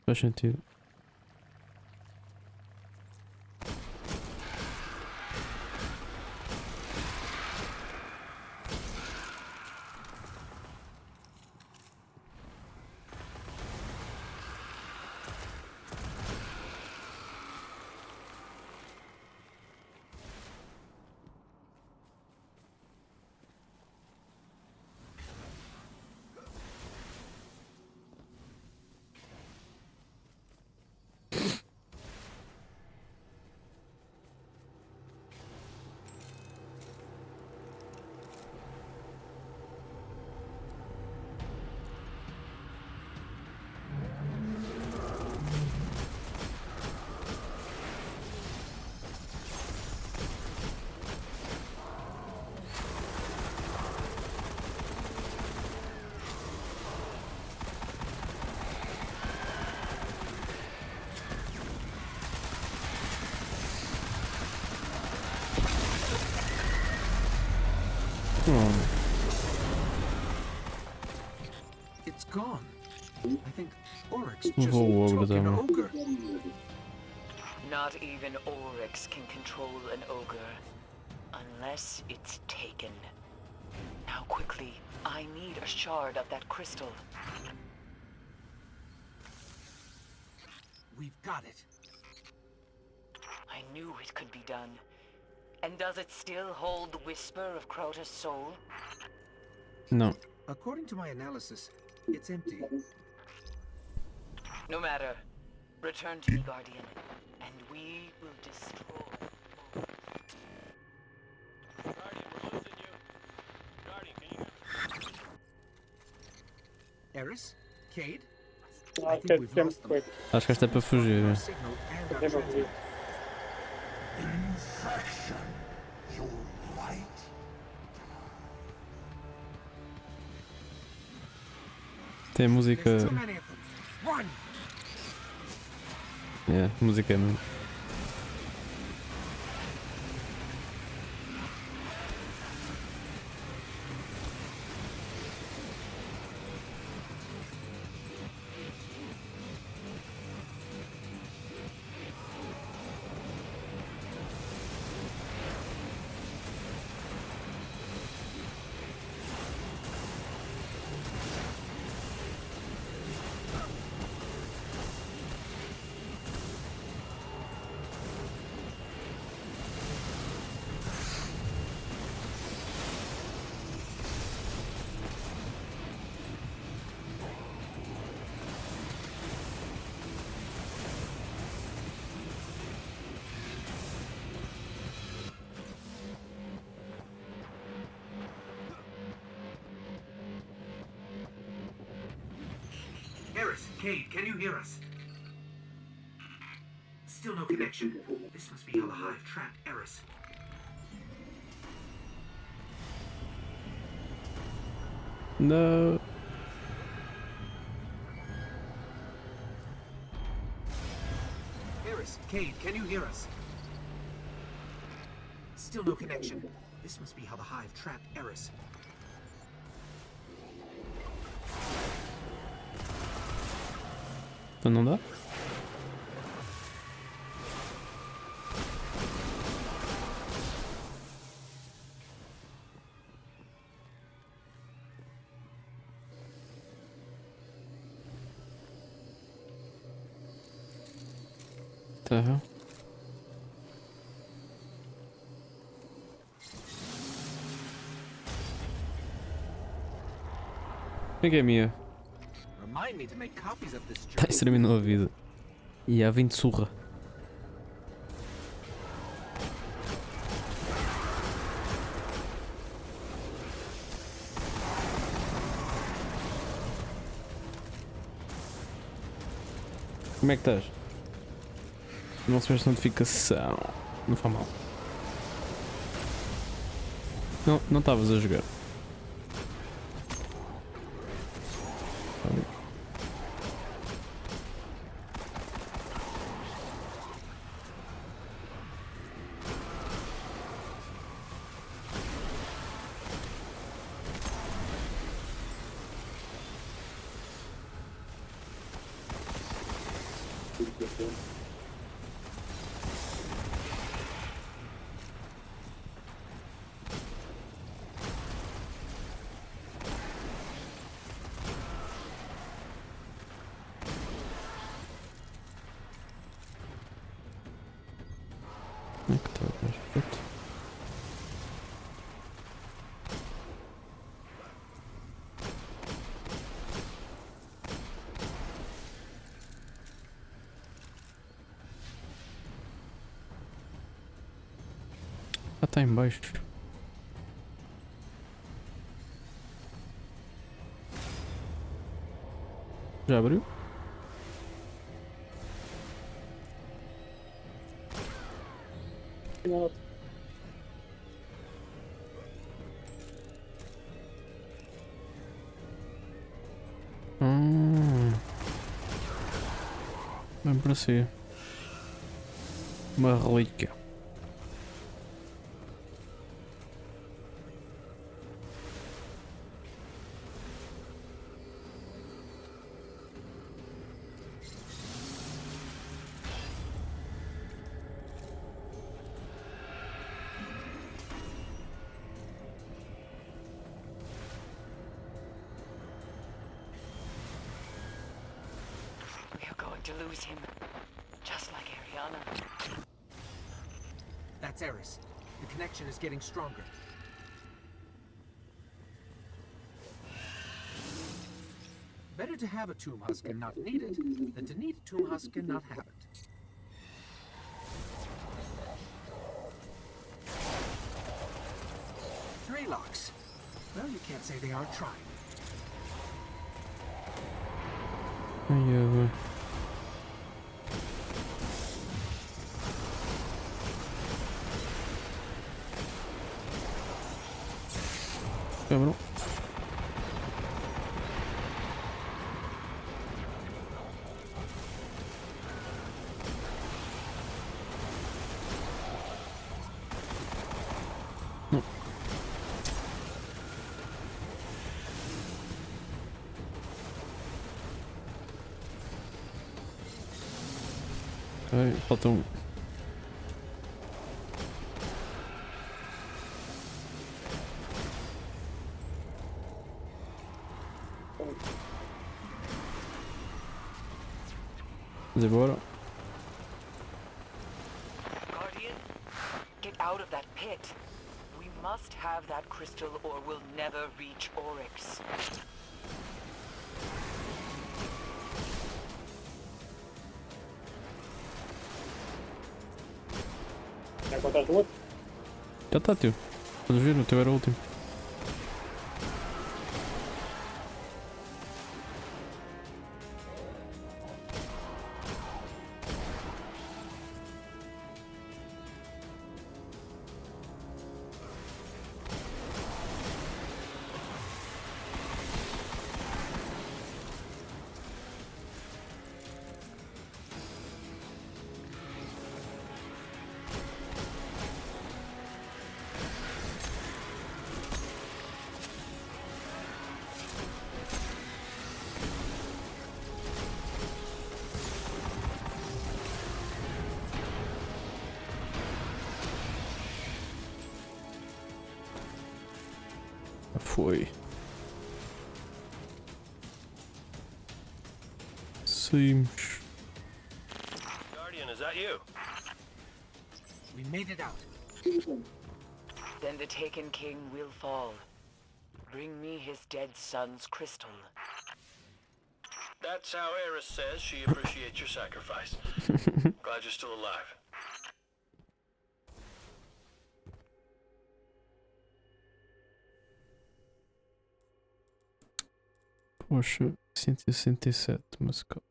Faz sentido. It's gone. I think Oryx just Levou o ogro took an também. ogre. Not even Oryx can control an ogre. Unless it's taken. Now quickly, I need a shard of that crystal. We've got it. I knew it could be done. And does it still hold the whisper of Crota's soul? Não. According to my analysis, it's empty. No matter. Return to me, Guardian, and we will destroy. Guardian, we're losing you. Guardian, can you hear? Eris? Cade? I think we've lost them. Acho que esta é para fugir. Our signal and our transmitter. Infection, your light. Tem música. There's too many of them. Run! Música mesmo. Eris, Cade, can you hear us? Still no connection. This must be how the hive trapped Eris. No. Eris, Cade, can you hear us? Still no connection. This must be how the Hive trapped Eris. Então não dá? Tá. Como é que é a minha? Remind me to make copies of this Tá, isso terminou a vida. E há 20 surra. Como é que estás? Não recebeste notificação. Não faz mal. Não estavas a jogar. Como é que está o aspecto? Ah, está em baixo. Já abriu? Não. Bem para si. Uma relíquia. We are going to lose him, just like Ariana. That's Eris. The connection is getting stronger. Better to have a tomb husk and not need it, than to need a tomb husk and not have it. Three locks. Well, you can't say they aren't trying. Ai, cabrão. Não. Ok, falta um. Vamos embora. Guardian, get out of that pit. We must have that crystal or we'll never reach Oryx. Já encontraste o outro? Já está, tio. Podes ver, o teu era o último. Foi. Saímos. Guardian, is that you? We made it out. Then the Taken King will fall. Bring me his dead son's crystal. That's how Eris says she appreciates your sacrifice. Glad you're still alive. Poxa, 167 mascote.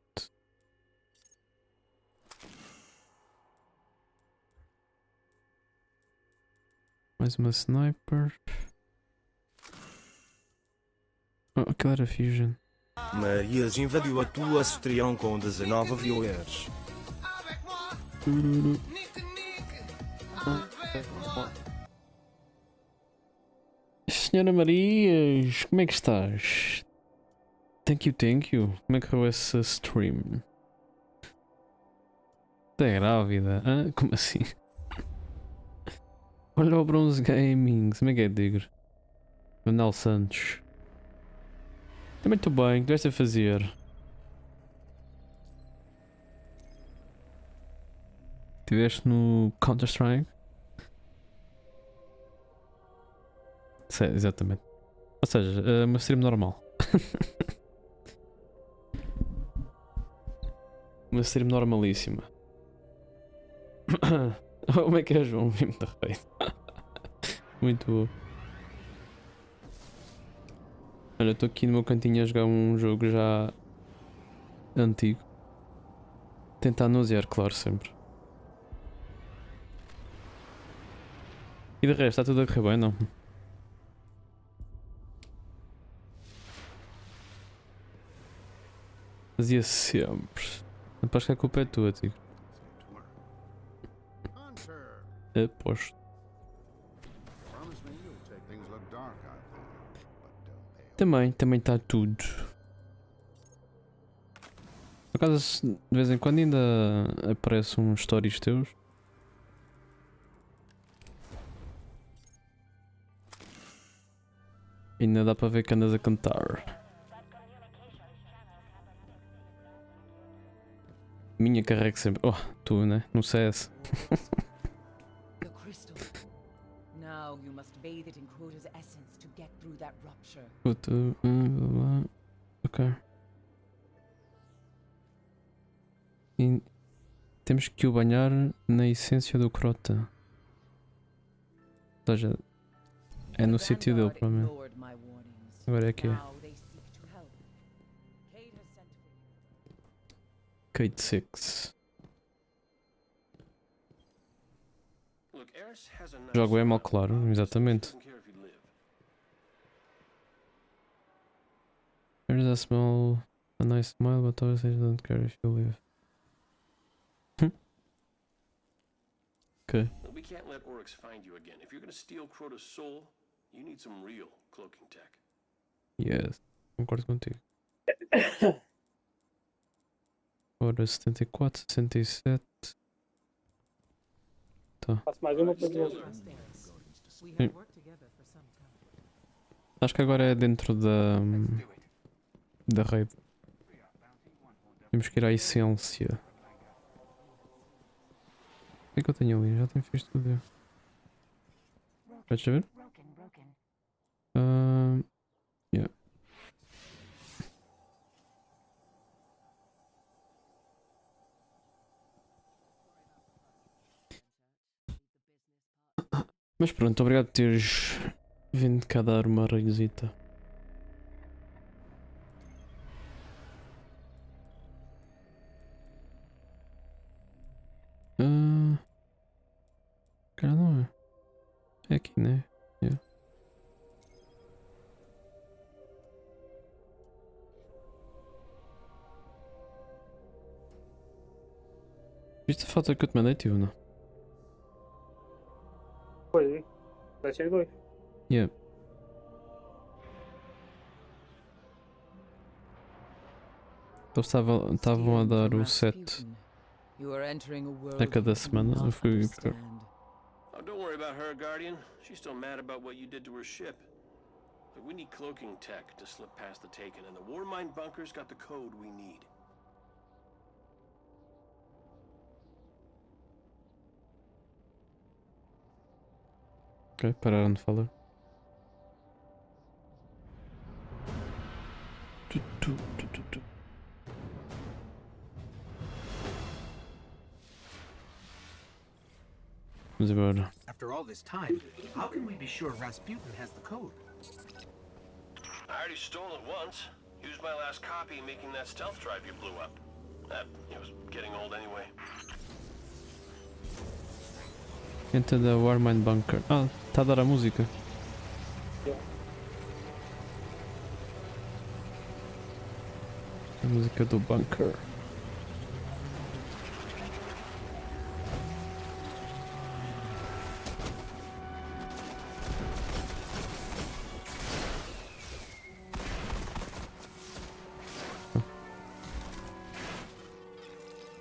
Mais uma sniper. Oh, aquela era Fusion. Marias invadiu a tua Cetrião com 19 viewers. Senhora Marias, como é que estás? Thank you. Como é que correu essa stream? Está grávida? Hã? Como assim? Olha o Bronze Gaming. Como é que é, Tigre? Manuel Santos. Também estou bem. O que estiveste a fazer? Estiveste no Counter-Strike? Exatamente. Ou seja, uma stream normal. Uma stream normalíssima. Como é que é, João? Muito feio. Muito boa. Olha, estou aqui no meu cantinho a jogar um jogo já antigo. Tentar nausear, claro, sempre. E de resto, está tudo a correr bem, não? Fazia sempre. Depois que a culpa é tua, Tigo. Aposto. Também está tudo. Por acaso, de vez em quando ainda aparecem uns stories teus. Ainda dá para ver que andas a cantar. Minha carrega sempre. Oh, tu, né? No CS. The crystal. Now you must bathe it in Crota's essence to get through that rupture. Puta, ok. E temos que o banhar na essência do Crota. Ou seja, é no sítio dele, para mim. Agora é aqui. Kate 6. Jogo é mal claro, exatamente. There's a nice smile, but always they don't care if you leave. Okay. We can't let Oryx find you again. If you're gonna steal Crota's soul, you need some real cloaking tech. Yes, concordo contigo. Ora, 74, 67. Tá. Faço mais uma para ver. Sim. Acho que agora é dentro da raid. Temos que ir à essência. O que é que eu tenho ali? Já tenho visto tudo. Deixa eu ver. Yeah. Mas pronto, obrigado por teres vindo cá dar uma raidezita. Cara, não é. É aqui, né? Yeah. Viste a foto que eu te mandei, tio, não? Foi. Vai ser 2. Yeah. Eles estavam a dar o set a cada semana. Eu fui buscar. Oh, don't worry about her, Guardian. She's still mad about what you did to her ship. But we need cloaking tech to slip past the Taken, and the Warmind bunker's got the code we need. Ok, pararam de falar. Vamos embora. After all this time, how can we be sure Rasputin has the code? I already stole it once. Used my last copy making that stealth drive you blew up. That was getting old anyway. Enter the Warmind Bunker. Ah, está a dar a música. A música do bunker.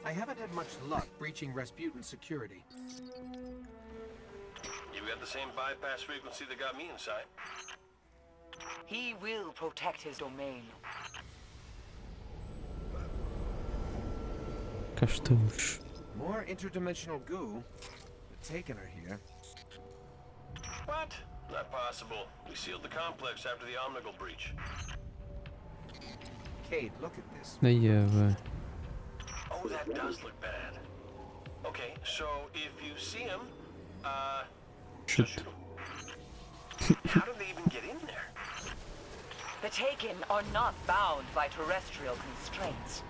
I haven't had much luck breaching Rasputin's security. You got the same bypass frequency that got me inside. He will protect his domain. Cá estamos. More interdimensional goo. The Taken are here. What? Not possible. We sealed the complex after the Omnigal breach. Cade, look at this. Aí vai. Oh, that does look bad. Okay, so if you see him, Shoot. shoot him. How did they even get in there? The Taken are not bound by terrestrial constraints.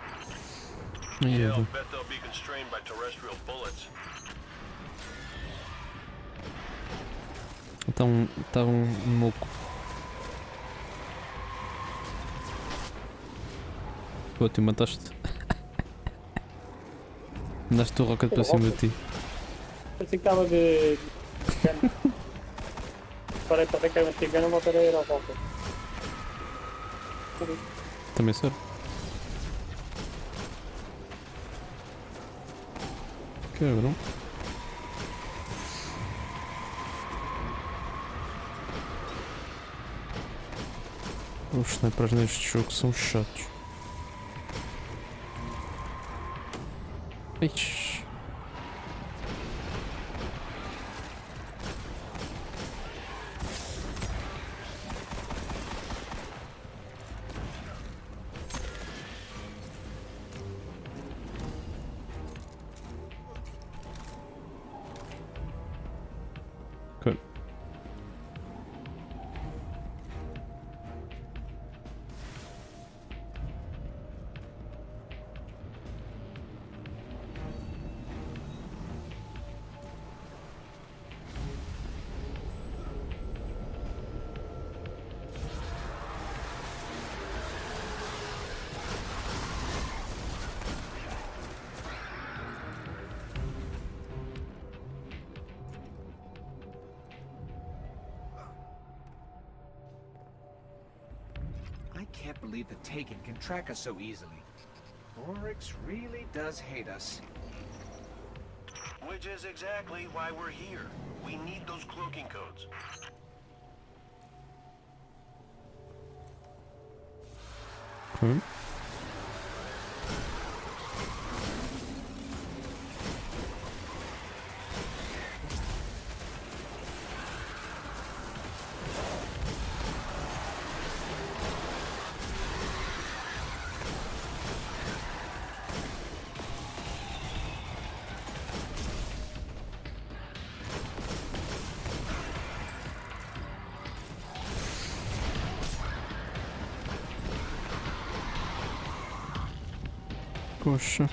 Aí Yeah, I'll vai. bet they'll be constrained by terrestrial bullets. Está um moco. Pô, tu mataste. Mandaste o rocket para cima de ti. Pensei que estava de cano. Parei para ver que era mexicano, voltarei a ir ao rocket. Também serve. Cabrão. Os snipers neste jogo são chatos. Ixi. Good. I can't believe the Taken can track us so easily. Oryx really does hate us. Which is exactly why we're here. We need those cloaking codes. Cool. Poxa.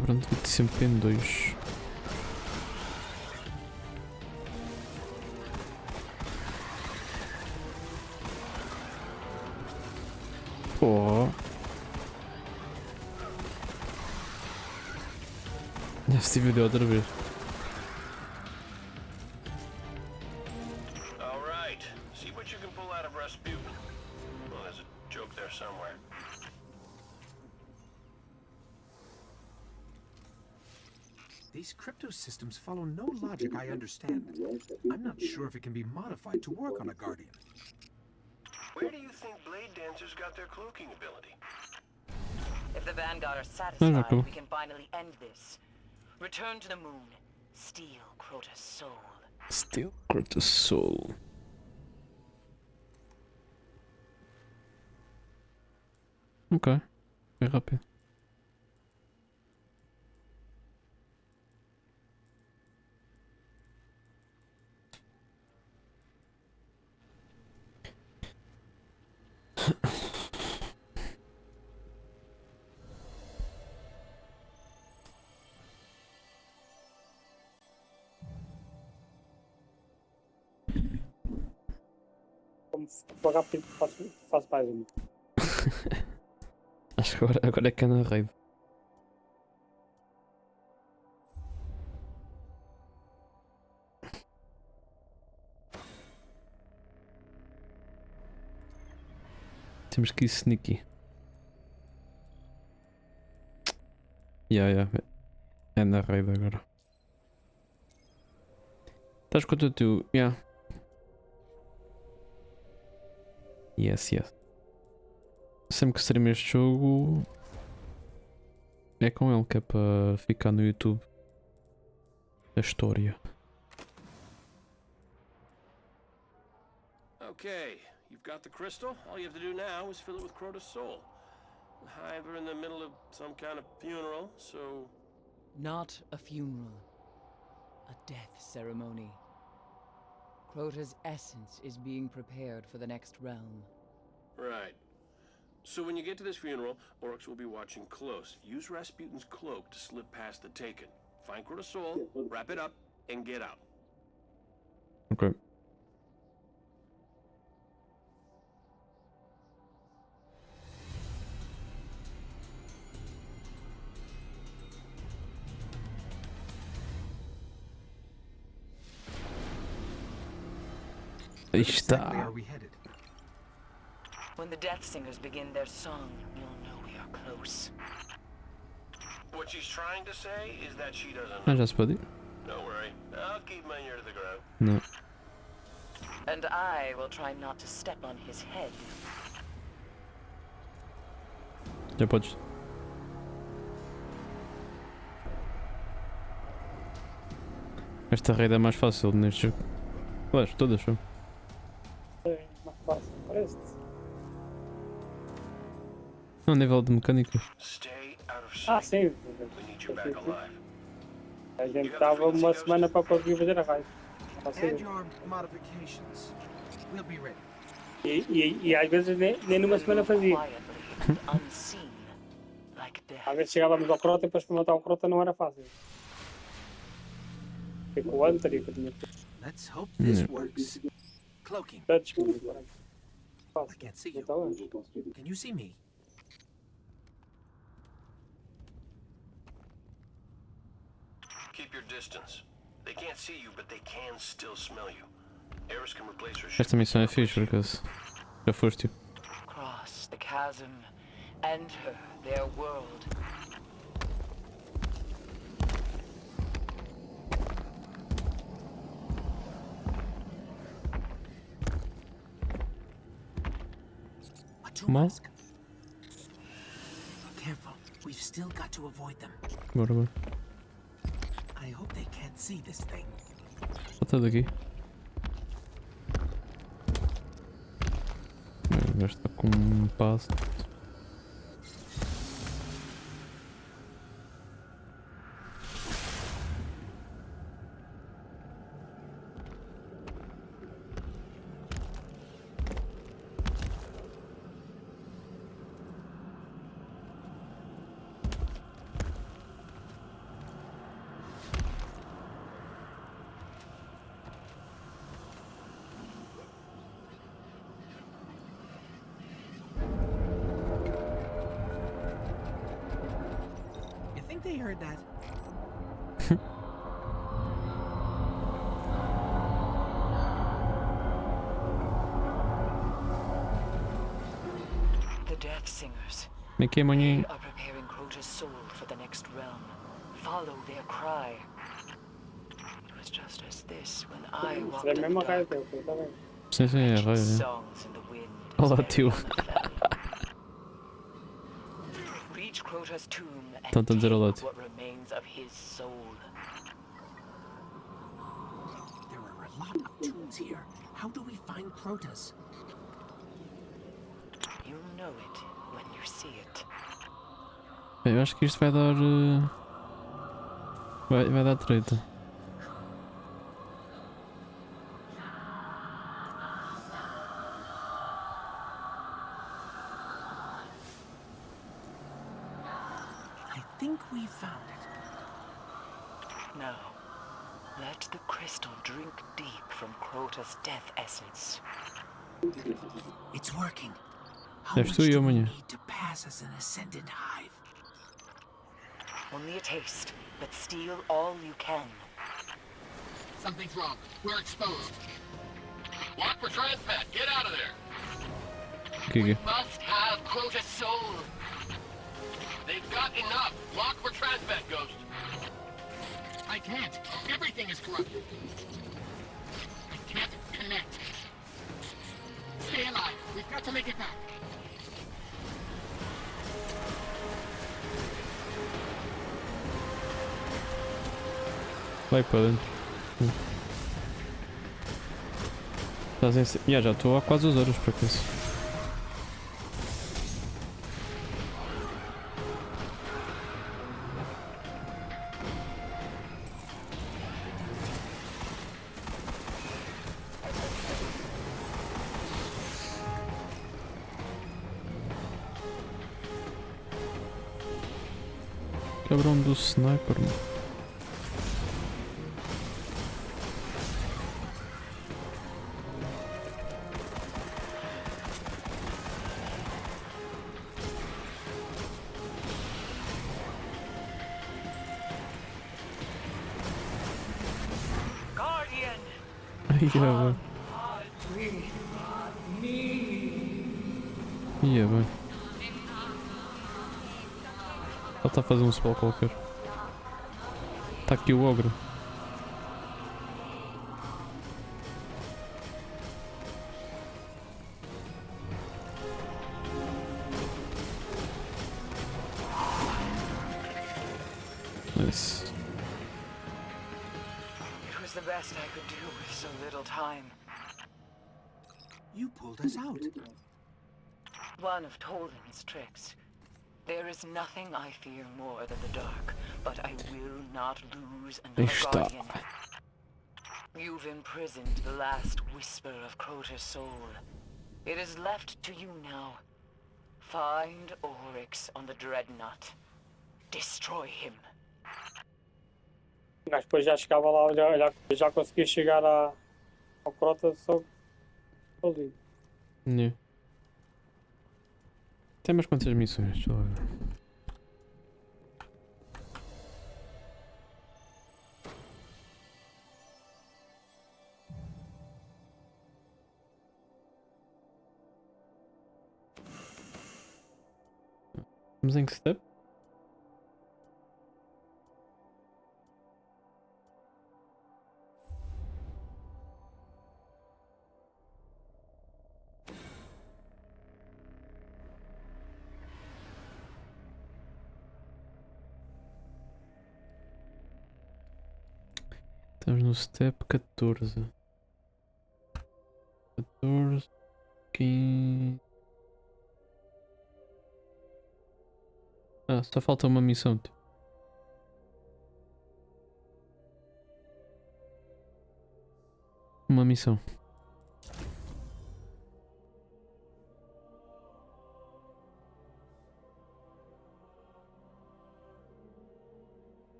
Quebrando sempre em dois. Oh. Já se vídeo outra vez. All right. See what you can pull out of Rasputin. Well, there's a joke there somewhere. These crypto systems follow no logic I understand. I'm not sure if it can be modified to work on a Guardian. Where do you think Blade Dancers got their cloaking ability? If the Vanguard are satisfied, cool. we can finally end this. Return to the moon. Steal Crota's soul. Still Crota's soul. Ok. É rápido. Como for rápido, faço mais uma. Acho que agora é que é na raid. Temos que ir sneaky. Yeah. É na raid agora. Estás com o teu. Yeah. Yes. Sempre que stream este jogo é com ele que é para ficar no YouTube. A história. Okay, you've got the crystal. All you have to do now is fill it with Crota's soul. The Hive are in the middle of some kind of funeral, so... Not a funeral. A death ceremony. Crota's essence is being prepared for the next realm. Right. So when you get to this funeral, Oryx will be watching close. Use Rasputin's cloak to slip past the Taken. Find Crota's soul, wrap it up, and get out. Ok. Aí Exactly está. are we headed? When the Death Singers begin their song, you'll know we are close. What she's trying to say is that she doesn't Ah, know. já se pode ir? Don't worry, I'll keep my ear to the ground. Não. And I will try not to step on his head. Já podes. Esta raid é mais fácil neste jogo. Aliás, todas são. É mais fácil, parece-te. Não, nível de mecânica. Stay out of Ah, sight. sim. We need you back alive. A gente estava uma semana para conseguir fazer a raid. And your modifications. We'll be ready. E às vezes nem numa semana fazia. Unseen, like death. Às vezes chegávamos ao Crota e depois para matar o Crota não era fácil. Ficou o Hunter e que tinha Let's hope this works. Cloaking. touch. I can't see you. Então, Can you see me? Keep your distance. They can't see you, but they can still smell you. Eris can replace her Esta missão é fixe por acaso. Já foste. Cross the chasm, enter their world. Mal? Careful. We've still got to avoid them. Bora. I hope they can't see this thing. Volta daqui. O gajo está com um passo. they heard that. The Death Singers. Como é que é, They maninho? are preparing Crota's soul for the next realm. Follow their cry. It was just as this when I Isso walked é in the mesmo a raio dark. dele, eu também. Sim, sim, é raio, né? Songs in the wind Olá, as tio. Mariana fell. Reach Crota's tomb and Tanto a dizer olá, take tio. what remains of his soul. There are a lot of tombs here. How do we find Crota's? You'll know it when you see it. Bem, eu acho que isto vai dar. Vai dar treta. I think we found it. Now, let the crystal drink deep from Crota's death essence. It's working. How Deves much tu e do eu, we maninho. need to pass as an ascendant hive? Only a taste, but steal all you can. Something's wrong. We're exposed. Walk for transmat. Get out of there. Que Must have Crota's soul. They've got enough. Lock for transmat, Ghost. I can't. Everything is corrupted. I can't connect. Stay alive. We've got to make it back. Vai para dentro. Estás em... Yeah, já estou há quase 2 horas para isso. Cabrão do sniper, mano. Guardian! Ia bem. Ia bem. Ele está a fazer um spell qualquer. Está aqui o ogro. Nice. It was the best I could do with so little time. You pulled us out. One of Toland's tricks. There is nothing I fear more than the dark, but I will not lose another guardian. You've imprisoned the last whisper of Crota's soul. It is left to you now. Find Oryx on the Dreadnought. Destroy him. Mas depois já chegava lá, já conseguia chegar ao Crota só ali. Yeah. Tem mais quantas missões? Deixa eu lá ver. Estamos em que step? Estamos no step 14. 14, 15. Ah, só falta uma missão. Uma missão.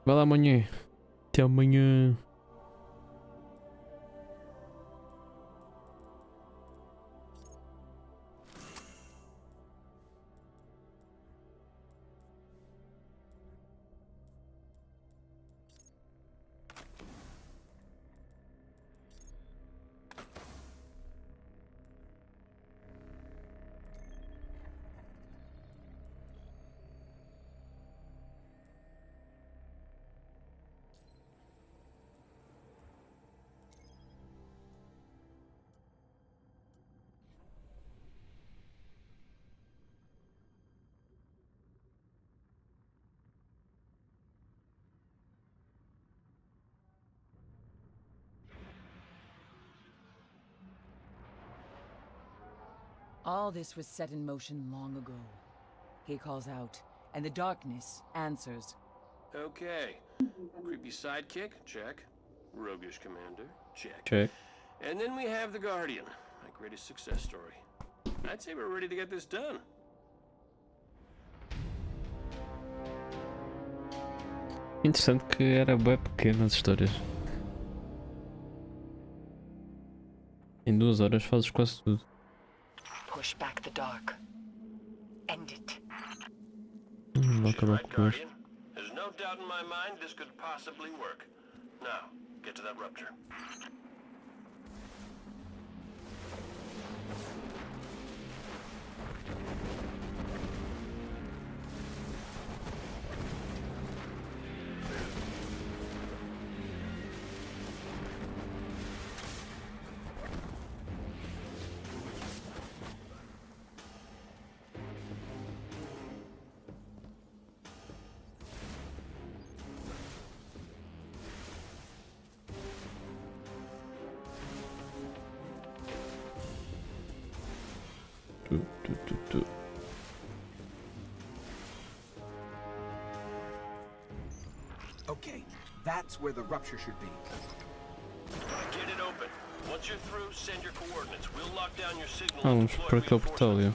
Vai lá amanhã. Até amanhã. All this was set in motion long ago. He calls out, and the darkness answers. Okay. Creepy sidekick? Check. Roguish commander? Check. Check. And then we have the Guardian, my greatest success story. I'd say we're ready to get this done. Interessante que era bem pequena as histórias. Em 2 horas fazes quase tudo. Push back the dark. End it. Vou acabar com isto. Guardian. There's no doubt in my mind this could possibly work. Now, get to that rupture. Okay, that's where the rupture should be. Get it open. Once you're through, send your coordinates. We'll lock down your signal. Vamos por aquele portal ali.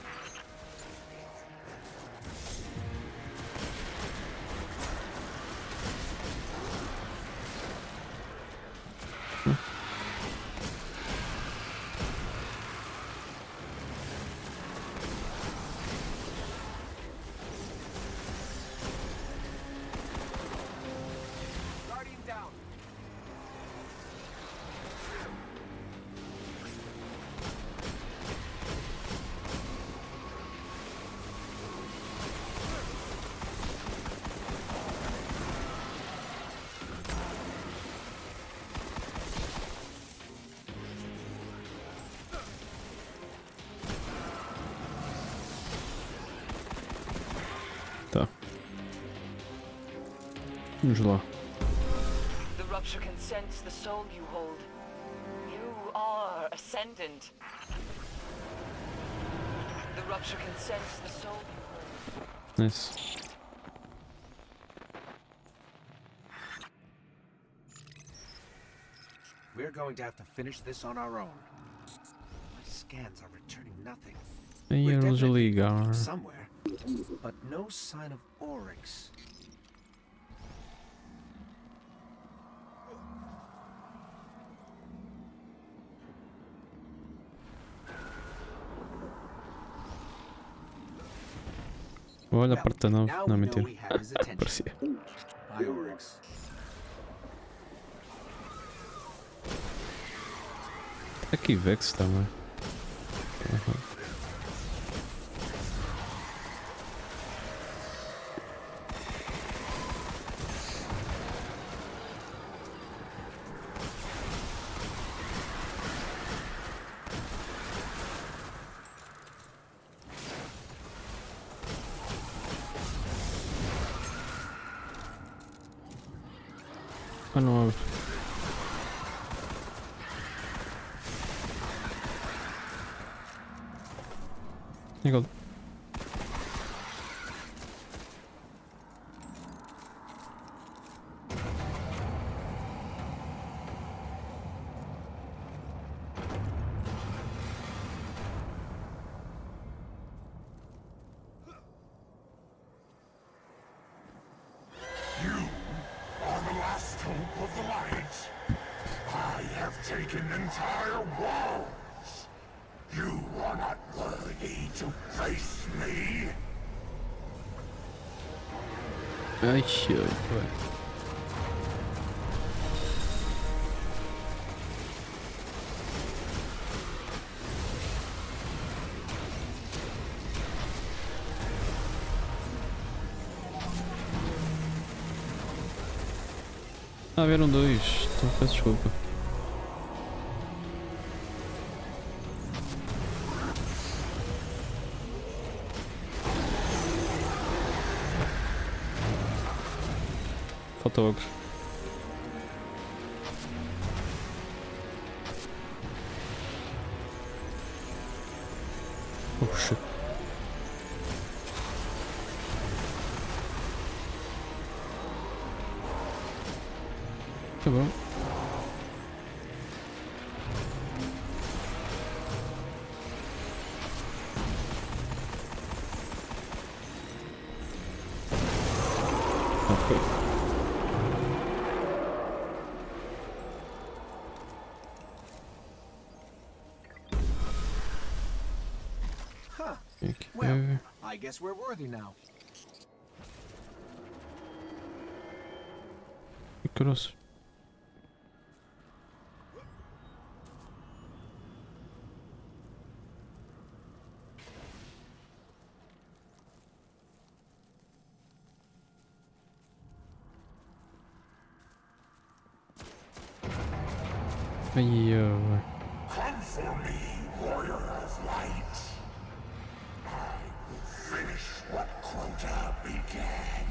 Tá. Vamos lá. The rupture can sense the soul you hold. You are ascendant. The rupture can sense the soul you hold. Nice. We're going to have to finish this on our own. My scans are returning nothing. Aí We're eles a definitely ligar. somewhere, but no sign of Oryx. Olha a parte da nave. Now Não, we know mentira. we have his attention. Parecia. Bye, Oryx. Aqui Vex também. Ah, não abre. Igual. You are the last hope of the light. I have taken entire worlds. You are not worthy to face me. Ai, ai, Ah, vieram dois. Então peço desculpa. Falta ogro. shit. Tá bom. Ok. Huh. Okay. Well, I guess we're worthy now. Que grosso. Aí, ó. Come for me, warrior of light. I will finish what Crota began.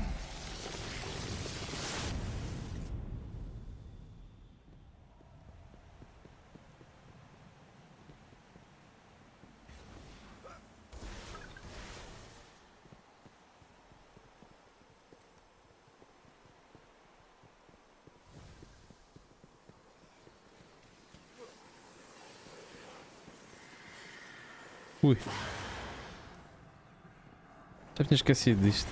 Ui. Já tinha esquecido disto.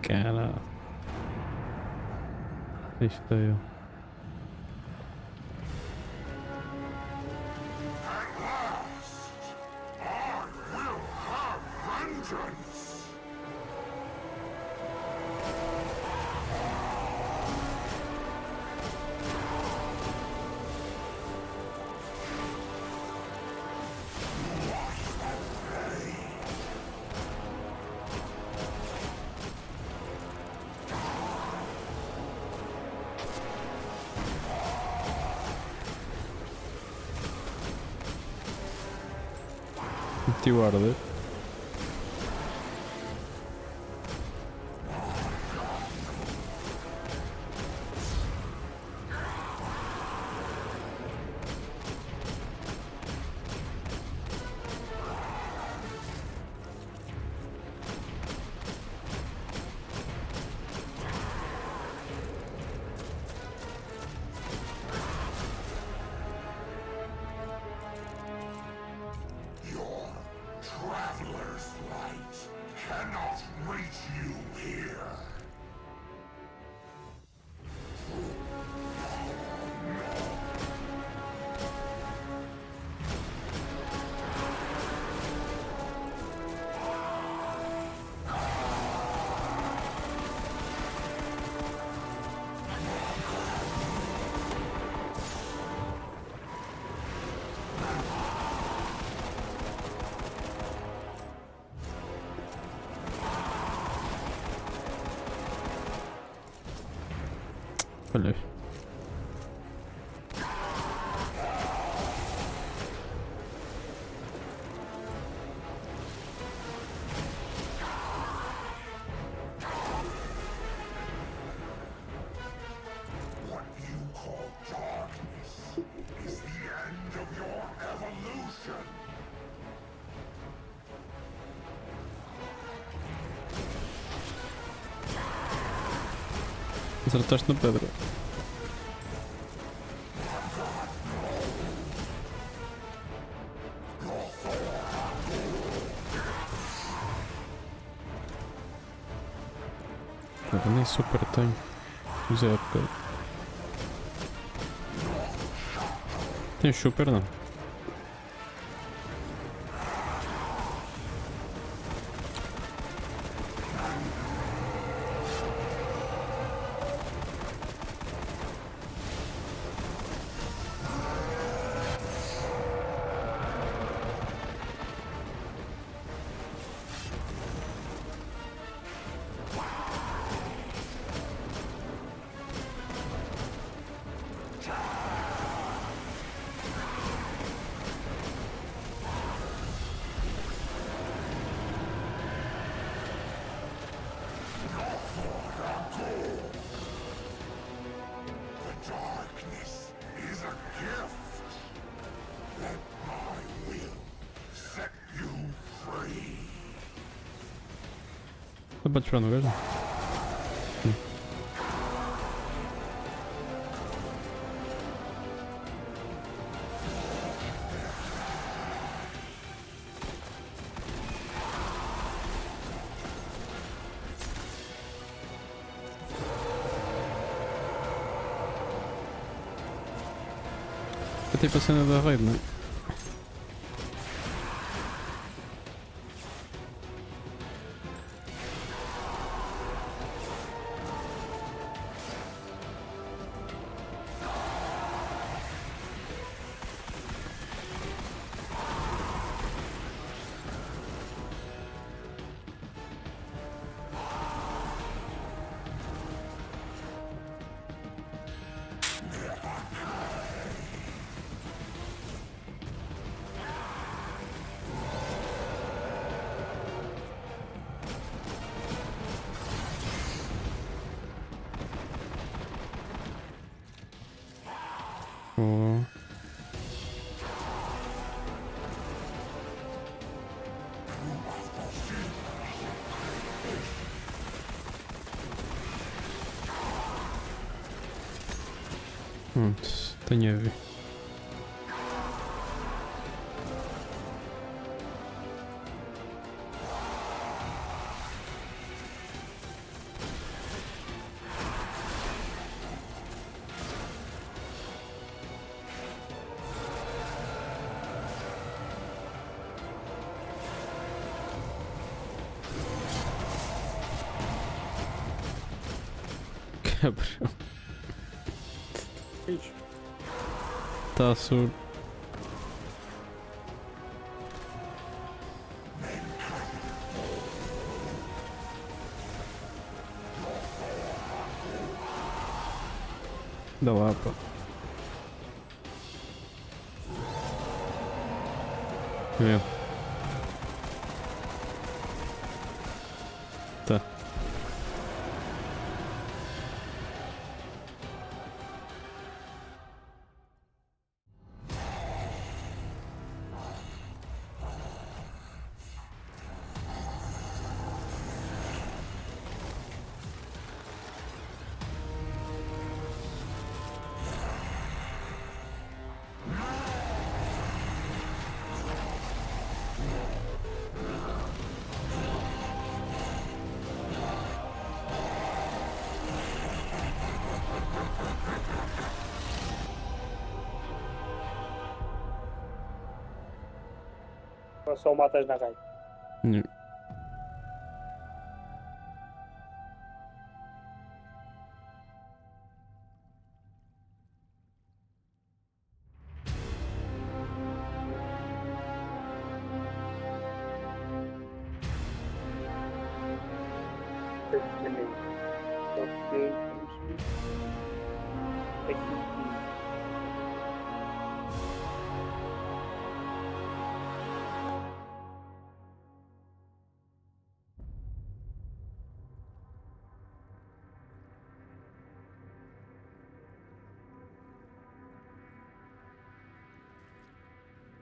Caralho. Isto é eu. At last, I will have vengeance. Meti o arder. Your traveler's light cannot reach you here. Falhei. What you call darkness is the end of your evolution. Acertaste na pedra. Eu nem super tenho. Usei há bocado. Tem super não? Dá para disparar no gajo? É tipo a cena da raid, não é? Oh. Tenho a ver. Cabrão. Bicho. Tá surdo. Dá lá, pá. Meu. Tá. Só o matas na raid. Yeah.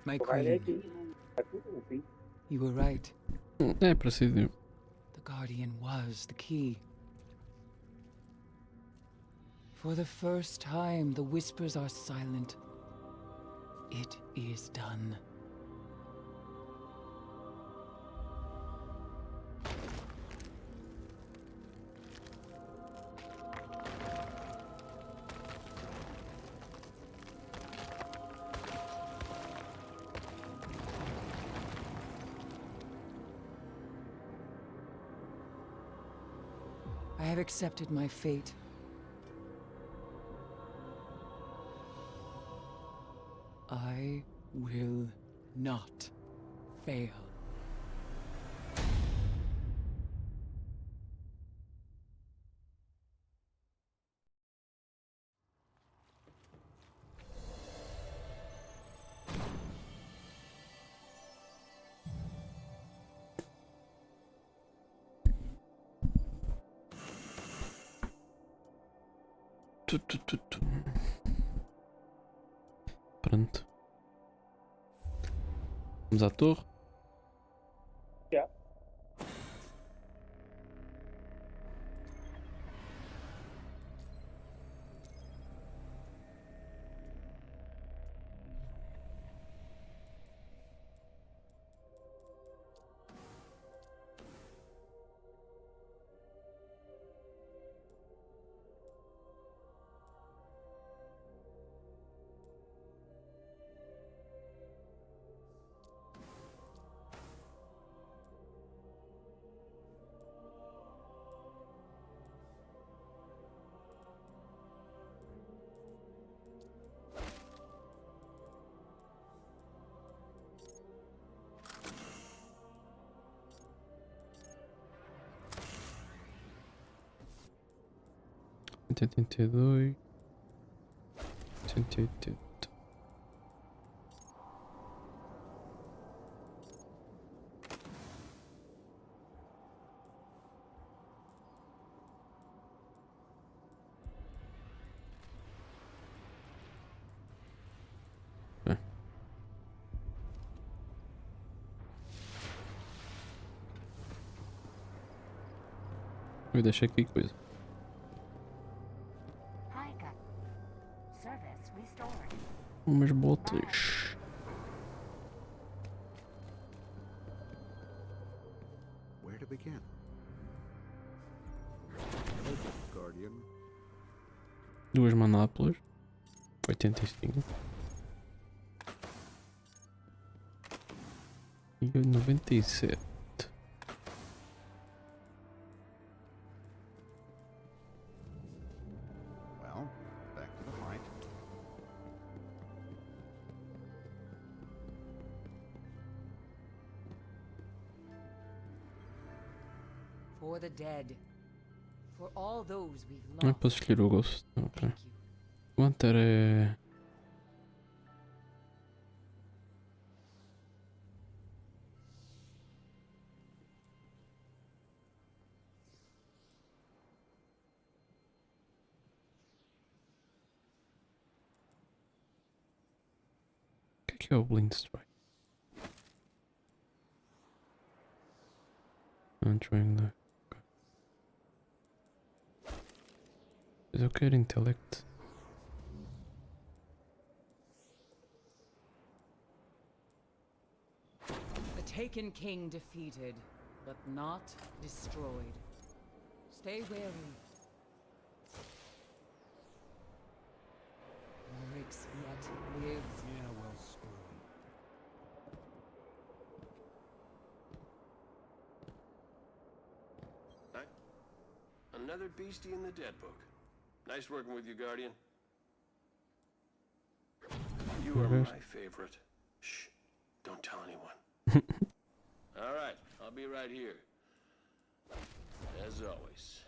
My Vai queen, aqui. Enfim. you were right. É parecido. The Guardian was the key. For the first time, the whispers are silent. It is done. I have accepted my fate. I will not fail. Pronto. Vamos à torre. Yeah. 182. 188. Eu deixei aqui coisa. Umas botas. Where to begin? Guardian. Duas manápolas. 85. E 97. Well, back to the fight. For the dead. For all those we've Não lost. posso escolher o gosto. Ok. O Hunter é. O que é o Blind Strike? Trying the... Mas eu quero Intellect. The Taken King defeated, but not destroyed. Stay wary. Oryx yet lives. Yeah, well, screw 'em. Another beastie in the dead book. Nice working with you, Guardian. You are my favorite. Shh. Don't tell anyone. All right, I'll be right here. As always.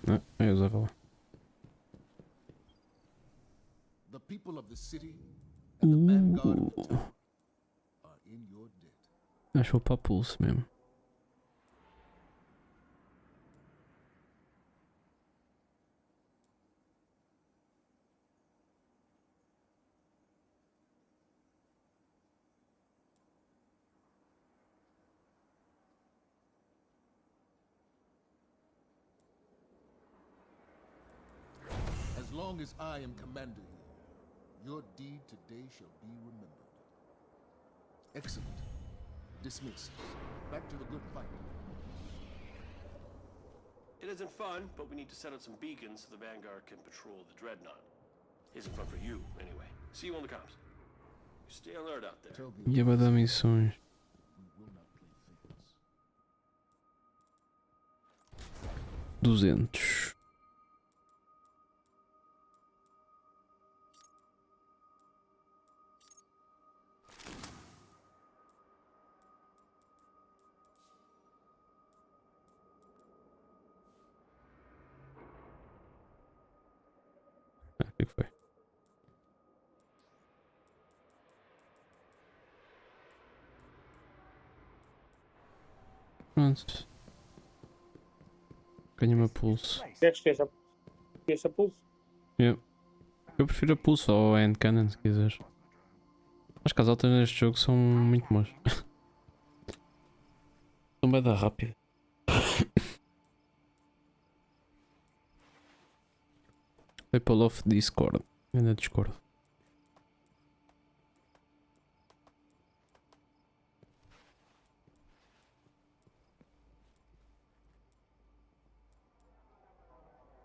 Não, eu usava lá. The people of the city and the vanguard of the town are in your debt. Acho que vou para pulso mesmo. As long as I am commander here, your deed today shall be remembered. Excellent. Dismissed. Back to the good fight. It isn't fun, but we need to set out some beacons so the Vanguard can patrol the Dreadnought. Isn't fun for you, anyway. See you on the comms. Stay alert out there. E vai dar missões. We will not play favorites. 200. O que foi? Pronto. Ganho uma pulso. Queres que essa pulso? Yeah. Eu prefiro a pulso ou a hand cannon se quiseres. Acho que as altas neste jogo são muito más. São bem da rápida. People of Discord. Ainda Discord.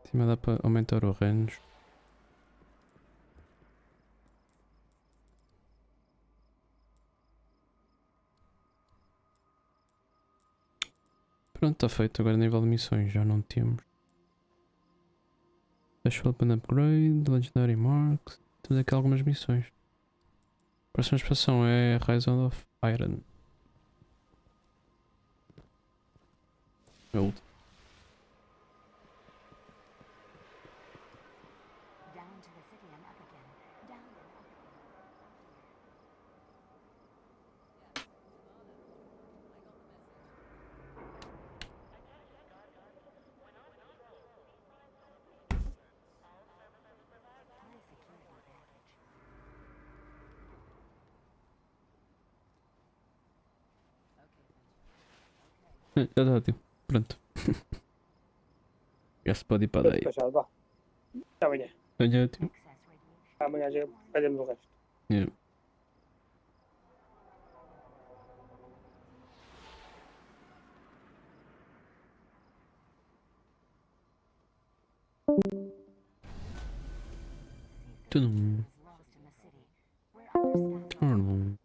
Cima dá para aumentar o range. Pronto, está feito. Agora nível de missões já não temos. Special Weapon Upgrade, Legendary Marks. Temos aqui algumas missões. A próxima expansão é Rise of Iron. É a última. Já está ótimo. Pronto. Já se pode ir para daí. Despachado, vá. Até amanhã. Olha, ótimo. Amanhã já fazemos o resto. Yeah. Tudum. Tudum.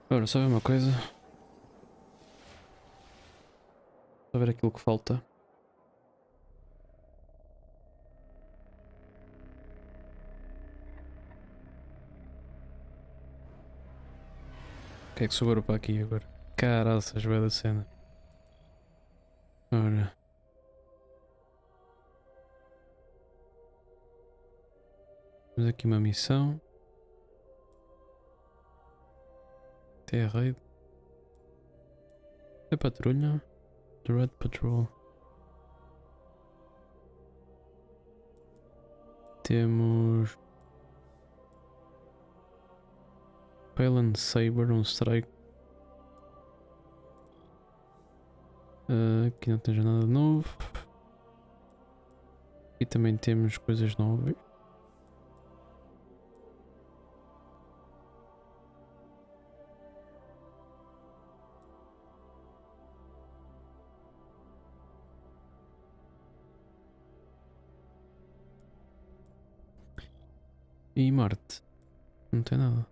Agora, só ver uma coisa. Só ver aquilo que falta. O que é que sobrou para aqui agora? Caraças, vai da cena. Ora. Temos aqui uma missão. Até a raid. É patrulha. The Red Patrol. Temos Pale Saber, um strike. Aqui não tens nada de novo. E também temos coisas novas. E Marte? Não tem nada.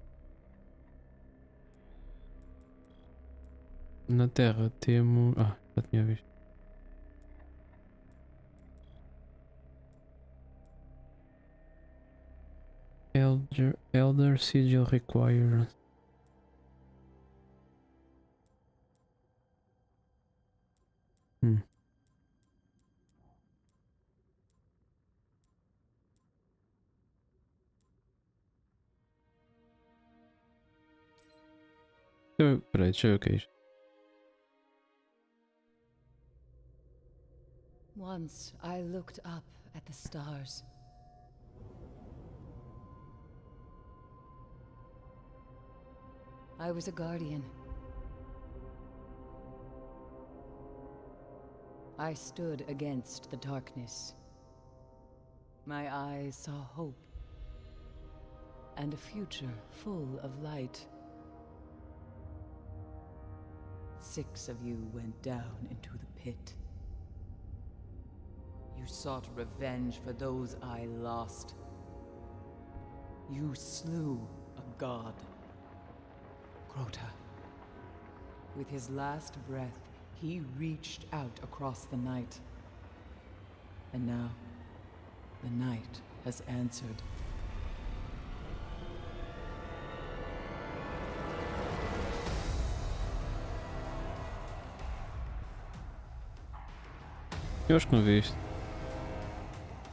Na Terra temos... Ah, já tinha visto. Elder Sigil Required. Peraí, deixa eu ver o que é isto. Once I looked up at the stars. I was a guardian. I stood against the darkness. My eyes saw hope and a future full of light. 6 of you went down into the pit. You sought revenge for those I lost. You slew a god. Crota. With his last breath, he reached out across the night. And now, the night has answered. Eu acho que não vi isto.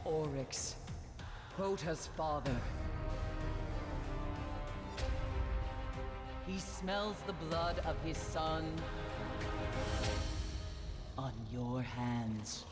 Oryx, Crota's father. He smells the blood of his son on your hands.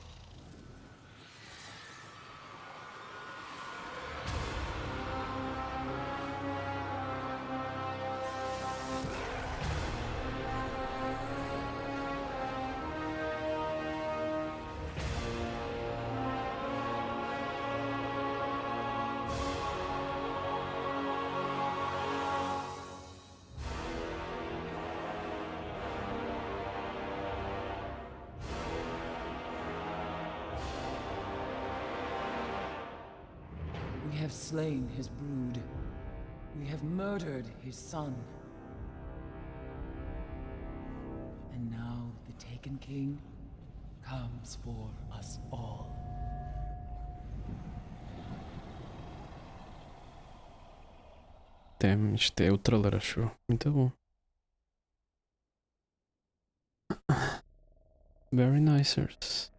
We have slain his brood. We have murdered his son. And now the Taken King comes for us all. Isto é o trailer, acho eu. Muito bom. Very nice.